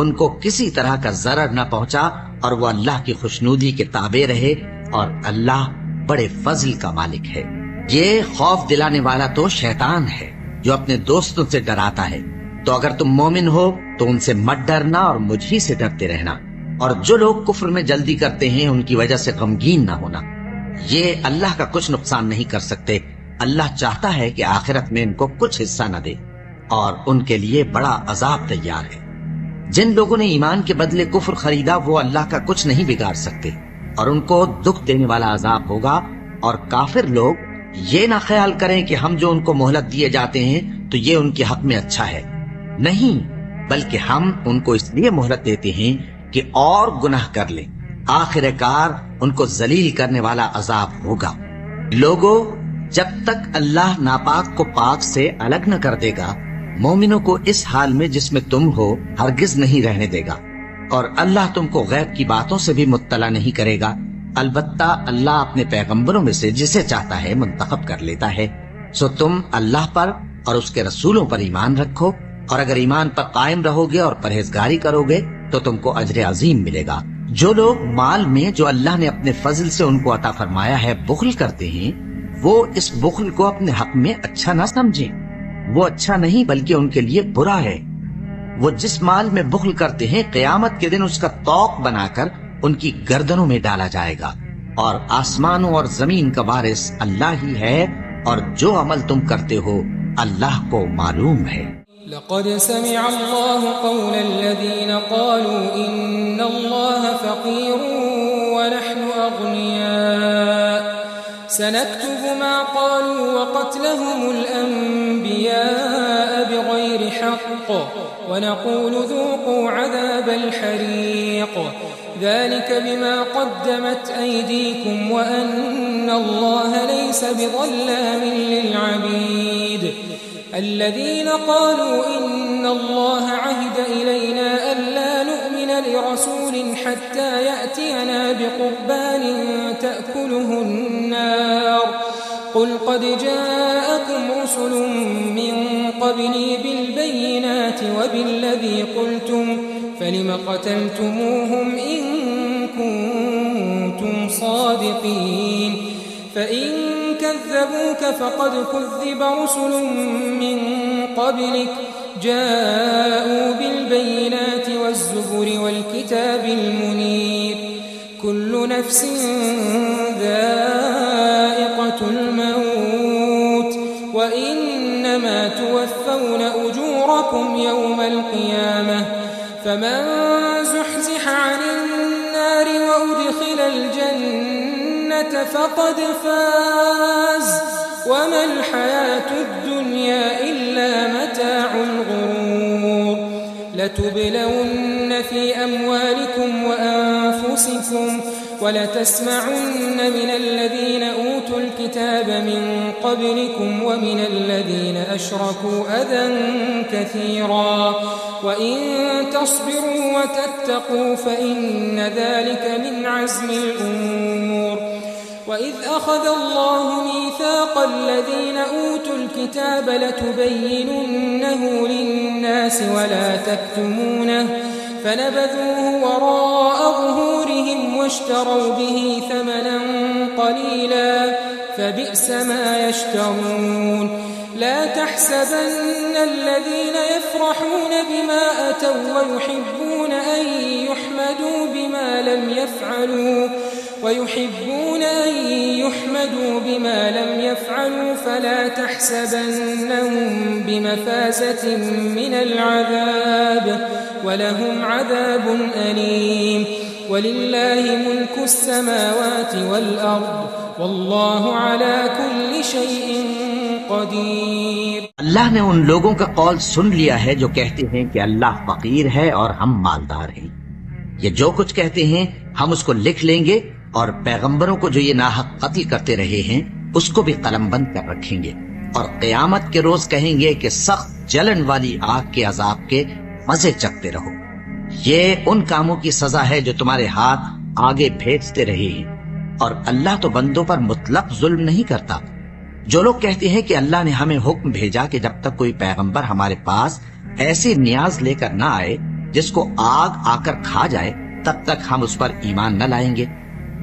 ان کو کسی طرح کا ضرر نہ پہنچا اور وہ اللہ کی خوشنودی کے تابع رہے اور اللہ بڑے فضل کا مالک ہے. یہ خوف دلانے والا تو شیطان ہے جو اپنے دوستوں سے ڈراتا ہے. تو اگر تم مومن ہو تو ان سے مت ڈرنا اور مجھ ہی سے ڈرتے رہنا، اور جو لوگ کفر میں جلدی کرتے ہیں ان کی وجہ سے غمگین نہ ہونا. یہ اللہ کا کچھ نقصان نہیں کر سکتے. اللہ چاہتا ہے کہ آخرت میں ان کو کچھ حصہ نہ دے اور ان کے لیے بڑا عذاب تیار ہے. جن لوگوں نے ایمان کے بدلے کفر خریدا وہ اللہ کا کچھ نہیں بگاڑ سکتے اور ان کو دکھ دینے والا عذاب ہوگا. اور کافر لوگ یہ نہ خیال کریں کہ ہم جو ان کو مہلت دیے جاتے ہیں تو یہ ان کے حق میں اچھا ہے. نہیں، بلکہ ہم ان کو اس لیے مہلت دیتے ہیں کہ اور گناہ کر لیں. آخر کار ان کو ذلیل کرنے والا عذاب ہوگا. لوگوں، جب تک اللہ ناپاک کو پاک سے الگ نہ کر دے گا مومنوں کو اس حال میں جس میں تم ہو ہرگز نہیں رہنے دے گا. اور اللہ تم کو غیب کی باتوں سے بھی مطلع نہیں کرے گا. البتہ اللہ اپنے پیغمبروں میں سے جسے چاہتا ہے منتخب کر لیتا ہے. سو تم اللہ پر اور اس کے رسولوں پر ایمان رکھو، اور اگر ایمان پر قائم رہو گے اور پرہیزگاری کرو گے تو تم کو اجر عظیم ملے گا. جو لوگ مال میں جو اللہ نے اپنے فضل سے ان کو عطا فرمایا ہے بخل کرتے ہیں، وہ اس بخل کو اپنے حق میں اچھا نہ سمجھیں. وہ اچھا نہیں بلکہ ان کے لیے برا ہے. وہ جس مال میں بخل کرتے ہیں قیامت کے دن اس کا طوق بنا کر ان کی گردنوں میں ڈالا جائے گا. اور آسمانوں اور زمین کا وارث اللہ ہی ہے، اور جو عمل تم کرتے ہو اللہ کو معلوم ہے. لقد سمع الله قول الذين قالوا إن الله فقير ونحن أغنياء سنكتب ما قالوا وقتلهم الأنبياء بغير حق ونقول ذوقوا عذاب الحريق ذلك بما قدمت أيديكم وأن الله ليس بظلام للعبيد الذين قالوا إن الله عهد إلينا ألا نؤمن لرسول حتى يأتينا بقربان تأكله النار قل قد جاءكم رسل من قبلي بالبينات وبالذي قلتم فلم قتلتموهم إن كنتم صادقين فإن كذبوك فقد كذب رسل من قبلك جاءوا بالبينات والزبر والكتاب المنير كل نفس ذائقة الموت وإنما توفون أجوركم يوم القيامة فمن زحزح عن النار وأدخل الجنة فقد فاز وما الحياة الدنيا إلا متاع الغرور لتبلون في أموالكم وأنفسكم ولتسمعن من الذين أوتوا الكتاب من قبلكم ومن الذين أشركوا أذى كثيرا وإن تصبروا وتتقوا فإن ذلك من عزم الأمور وَإِذْ أَخَذَ اللَّهُ مِيثَاقَ الَّذِينَ أُوتُوا الْكِتَابَ لَتُبَيِّنُنَّهُ لِلنَّاسِ وَلَا تَكْتُمُونَهُ فَنَبَذُوهُ وَرَاءَ ظُهُورِهِمْ وَاشْتَرَوْا بِهِ ثَمَنًا قَلِيلًا فَبِئْسَ مَا يَشْتَرُونَ لا تحسبن الذين يفرحون بما أتوا ويحبون أن يحمدوا بما لم يفعلوا فلا تحسبنهم بمفازة من العذاب ولهم عذاب أليم ولله ملك السماوات والأرض والله على كل شيء قدیر۔ اللہ نے ان لوگوں کا قول سن لیا ہے جو کہتے ہیں کہ اللہ فقیر ہے اور ہم مالدار ہیں۔ یہ جو کچھ کہتے ہیں ہم اس کو لکھ لیں گے اور پیغمبروں کو جو یہ ناحق قتل کرتے رہے ہیں اس کو بھی قلم بند کر رکھیں گے، اور قیامت کے روز کہیں گے کہ سخت جلن والی آگ کے عذاب کے مزے چکھتے رہو۔ یہ ان کاموں کی سزا ہے جو تمہارے ہاتھ آگے بھیجتے رہے ہیں، اور اللہ تو بندوں پر مطلق ظلم نہیں کرتا۔ جو لوگ کہتے ہیں کہ اللہ نے ہمیں حکم بھیجا کہ جب تک کوئی پیغمبر ہمارے پاس ایسی نیاز لے کر نہ آئے جس کو آگ آ کر کھا جائے تب تک ہم اس پر ایمان نہ لائیں گے،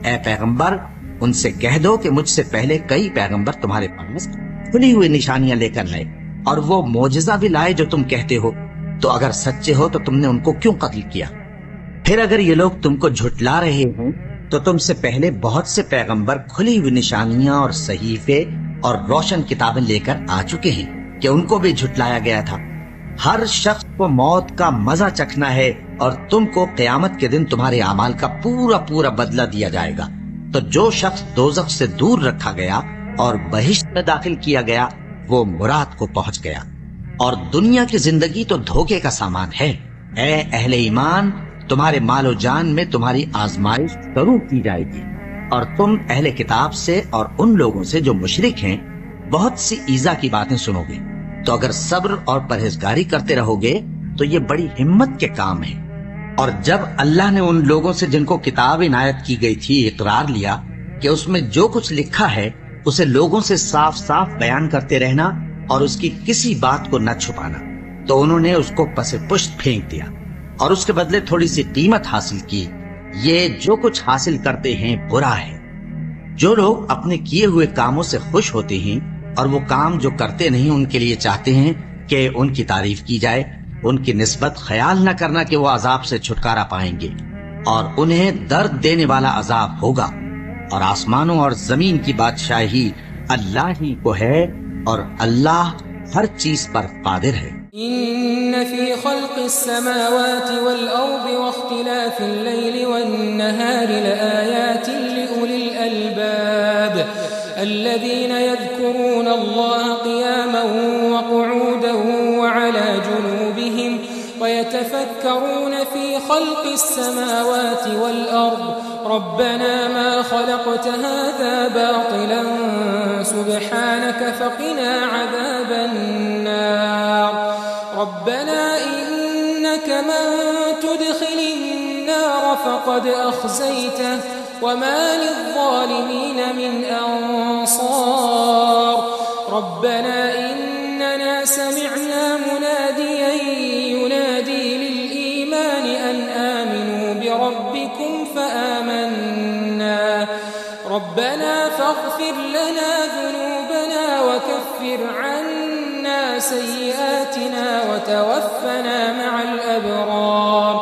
اے پیغمبر ان سے کہہ دو کہ مجھ سے پہلے کئی پیغمبر تمہارے پاس کھلی ہوئی نشانیاں لے کر لائے اور وہ معجزہ بھی لائے جو تم کہتے ہو، تو اگر سچے ہو تو تم نے ان کو کیوں قتل کیا؟ پھر اگر یہ لوگ تم کو جھٹلا رہے ہوں تو تم سے پہلے بہت سے پیغمبر کھلی ہوئی نشانیاں اور صحیفے اور روشن کتابیں لے کر آ چکے ہیں کہ ان کو بھی جھٹلایا گیا تھا۔ ہر شخص کو موت کا مزہ چکھنا ہے اور تم کو قیامت کے دن تمہارے اعمال کا پورا پورا بدلہ دیا جائے گا۔ تو جو شخص دوزخ سے دور رکھا گیا اور بہشت میں داخل کیا گیا وہ مراد کو پہنچ گیا، اور دنیا کی زندگی تو دھوکے کا سامان ہے۔ اے اہل ایمان، تمہارے مال و جان میں تمہاری آزمائش ضرور کی جائے گی، اور تم اہل کتاب سے اور ان لوگوں سے جو مشرک ہیں بہت سی ایذا کی باتیں سنو گے، تو اگر صبر اور پرہیزگاری کرتے رہو گے تو یہ بڑی ہمت کے کام ہے۔ اور جب اللہ نے ان لوگوں سے جن کو کتاب عنایت کی گئی تھی اقرار لیا کہ اس میں جو کچھ لکھا ہے اسے لوگوں سے صاف صاف بیان کرتے رہنا اور اس کی کسی بات کو نہ چھپانا، تو انہوں نے اس کو پس پشت پھینک دیا اور اس کے بدلے تھوڑی سی قیمت حاصل کی۔ یہ جو کچھ حاصل کرتے ہیں برا ہے۔ جو لوگ اپنے کیے ہوئے کاموں سے خوش ہوتے ہیں اور وہ کام جو کرتے نہیں ان کے لیے چاہتے ہیں کہ ان کی تعریف کی جائے، ان کی نسبت خیال نہ کرنا کہ وہ عذاب سے چھٹکارا پائیں گے، اور انہیں درد دینے والا عذاب ہوگا۔ اور آسمانوں اور زمین کی بادشاہی اللہ ہی کو ہے، اور اللہ ہر چیز پر قادر ہے۔ إن في خلق السماوات والأرض واختلاف الليل والنهار لآيات لأولي الألباب الذين يذكرون الله قياما وقعودا وعلى جنوبهم ويتفكرون في خلق السماوات والأرض ربنا ما خلقت هذا باطلا سبحانك فقنا عذاب النار ربنا إنك من تدخل النار فقد أخزيته وما للظالمين من أنصار ربنا إننا سمعنا مناديا ينادي للإيمان أن آمنوا بربكم فآمنا ربنا فاغفر لنا ذنوبنا وكفر عنا سيئاتنا وتوفنا مع الأبرار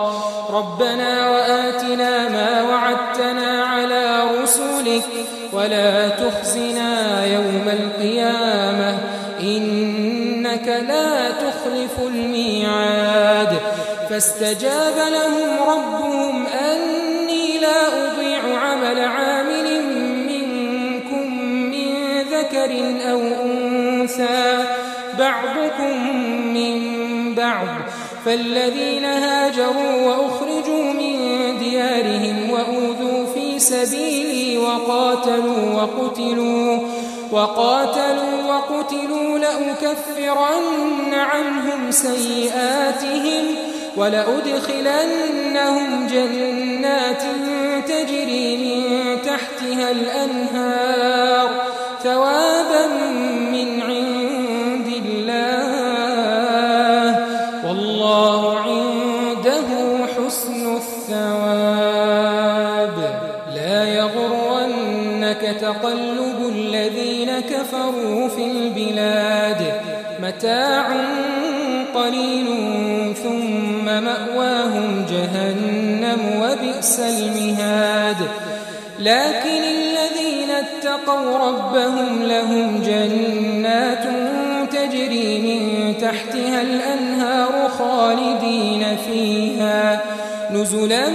ربنا وآتنا ما وعدتنا على رسلك ولا تخزنا يوم القيامة إنك لا تخلف الميعاد فاستجاب لهم ربهم أني لا أضيع عمل عامل منكم من ذكر أو أنثى بعضكم من بعض فالذين هاجروا وأخرجوا من ديارهم وأوذوا في سبيلي وقاتلوا لأكفرن عنهم سيئاتهم ولأدخلنهم جنات تجري من تحتها الأنهار ثوابا من عند الله والله عنده حسن الثواب لا يغرنك تقلب الذين كفروا في البلاد متاع قليل ثم مأواهم جهنم وبئس المهاد لكن الذين اتقوا ربهم لهم جنات تجري من تحتها الأنهار خالدين فيها نزلا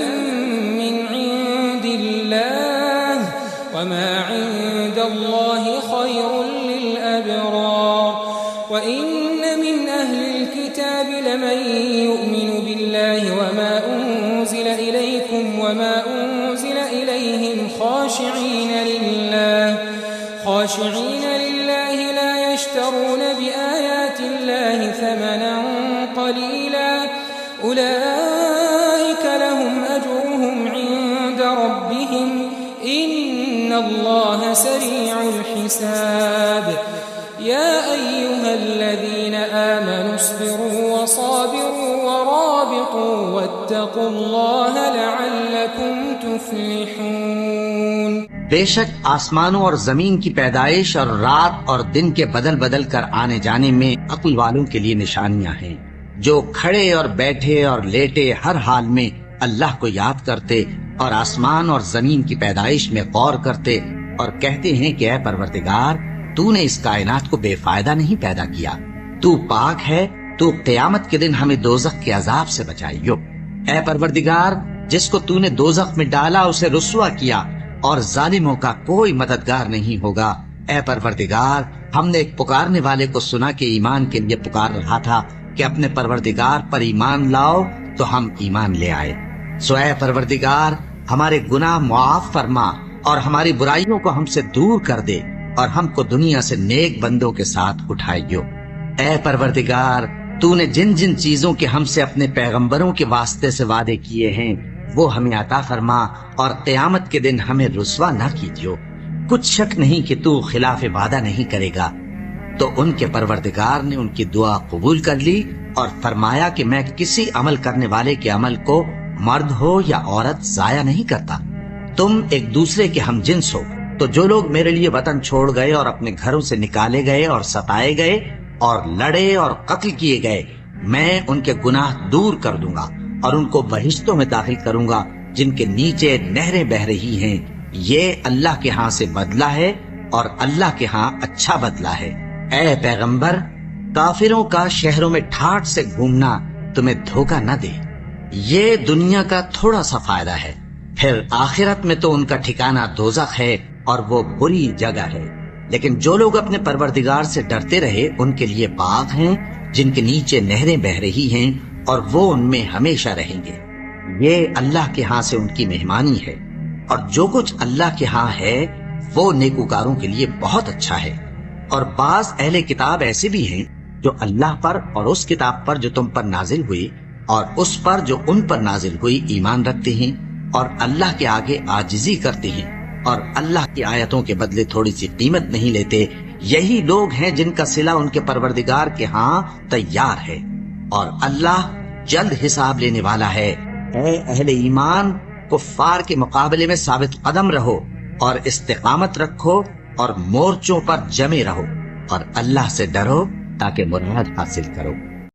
من عند الله وما عند الله خير للأبرار وإن من أهل الكتاب لمن يؤمن بالله وما أنزل إليكم وما أنزل إليهم خاشعين لله لا يشترون بآيات الله ثمنا قليلا أولئك لهم أجرهم عند ربهم إن الله سريع الحساب يا أيها الذين آمنوا اصبروا وصابروا ورابطوا واتقوا الله لعلكم تفلحون بے شک آسمانوں اور زمین کی پیدائش اور رات اور دن کے بدل بدل کر آنے جانے میں عقل والوں کے لیے نشانیاں ہیں جو کھڑے اور بیٹھے اور لیٹے ہر حال میں اللہ کو یاد کرتے اور آسمان اور زمین کی پیدائش میں غور کرتے اور کہتے ہیں کہ اے پروردگار تو نے اس کائنات کو بے فائدہ نہیں پیدا کیا تو پاک ہے تو قیامت کے دن ہمیں دوزخ کے عذاب سے بچائیو اے پروردگار جس کو تو نے دوزخ میں ڈالا اسے رسوا کیا اور ظالموں کا کوئی مددگار نہیں ہوگا اے پروردگار ہم نے ایک پکارنے والے کو سنا کہ ایمان کے لیے پکار رہا تھا کہ اپنے پروردگار پر ایمان لاؤ تو ہم ایمان لے آئے سو اے پروردگار ہمارے گناہ معاف فرما اور ہماری برائیوں کو ہم سے دور کر دے اور ہم کو دنیا سے نیک بندوں کے ساتھ اٹھائیو اے پروردگار تو نے جن جن چیزوں کے ہم سے اپنے پیغمبروں کے واسطے سے وعدے کیے ہیں وہ ہمیں عطا فرما اور قیامت کے دن ہمیں رسوا نہ کیجیو کچھ شک نہیں کہ تو خلاف وعدہ نہیں کرے گا تو ان کے پروردگار نے ان کی دعا قبول کر لی اور فرمایا کہ میں کسی عمل کرنے والے کے عمل کو مرد ہو یا عورت ضائع نہیں کرتا تم ایک دوسرے کے ہم جنس ہو تو جو لوگ میرے لیے وطن چھوڑ گئے اور اپنے گھروں سے نکالے گئے اور ستائے گئے اور لڑے اور قتل کیے گئے میں ان کے گناہ دور کر دوں گا اور ان کو بہشتوں میں داخل کروں گا جن کے نیچے نہریں بہ رہی ہیں یہ اللہ کے ہاں سے بدلہ ہے اور اللہ کے ہاں اچھا بدلہ ہے اے پیغمبر کافروں کا شہروں میں ٹھاٹ سے گھومنا تمہیں دھوکہ نہ دے یہ دنیا کا تھوڑا سا فائدہ ہے پھر آخرت میں تو ان کا ٹھکانہ دوزخ ہے اور وہ بری جگہ ہے لیکن جو لوگ اپنے پروردگار سے ڈرتے رہے ان کے لیے باغ ہیں جن کے نیچے نہریں بہ رہی ہیں اور وہ ان میں ہمیشہ رہیں گے یہ اللہ کے ہاں سے ان کی مہمانی ہے اور جو کچھ اللہ کے ہاں ہے وہ نیکوکاروں کے لیے بہت اچھا ہے اور بعض اہل کتاب ایسے بھی ہیں جو اللہ پر اور اس کتاب پر جو تم پر نازل ہوئی اور اس پر جو ان پر نازل ہوئی ایمان رکھتے ہیں اور اللہ کے آگے عاجزی کرتے ہیں اور اللہ کی آیتوں کے بدلے تھوڑی سی قیمت نہیں لیتے یہی لوگ ہیں جن کا صلہ ان کے پروردگار کے ہاں تیار ہے اور اللہ جلد حساب لینے والا ہے اے اہل ایمان کفار کے مقابلے میں ثابت قدم رہو اور استقامت رکھو اور مورچوں پر جمے رہو اور اللہ سے ڈرو تاکہ مراد حاصل کرو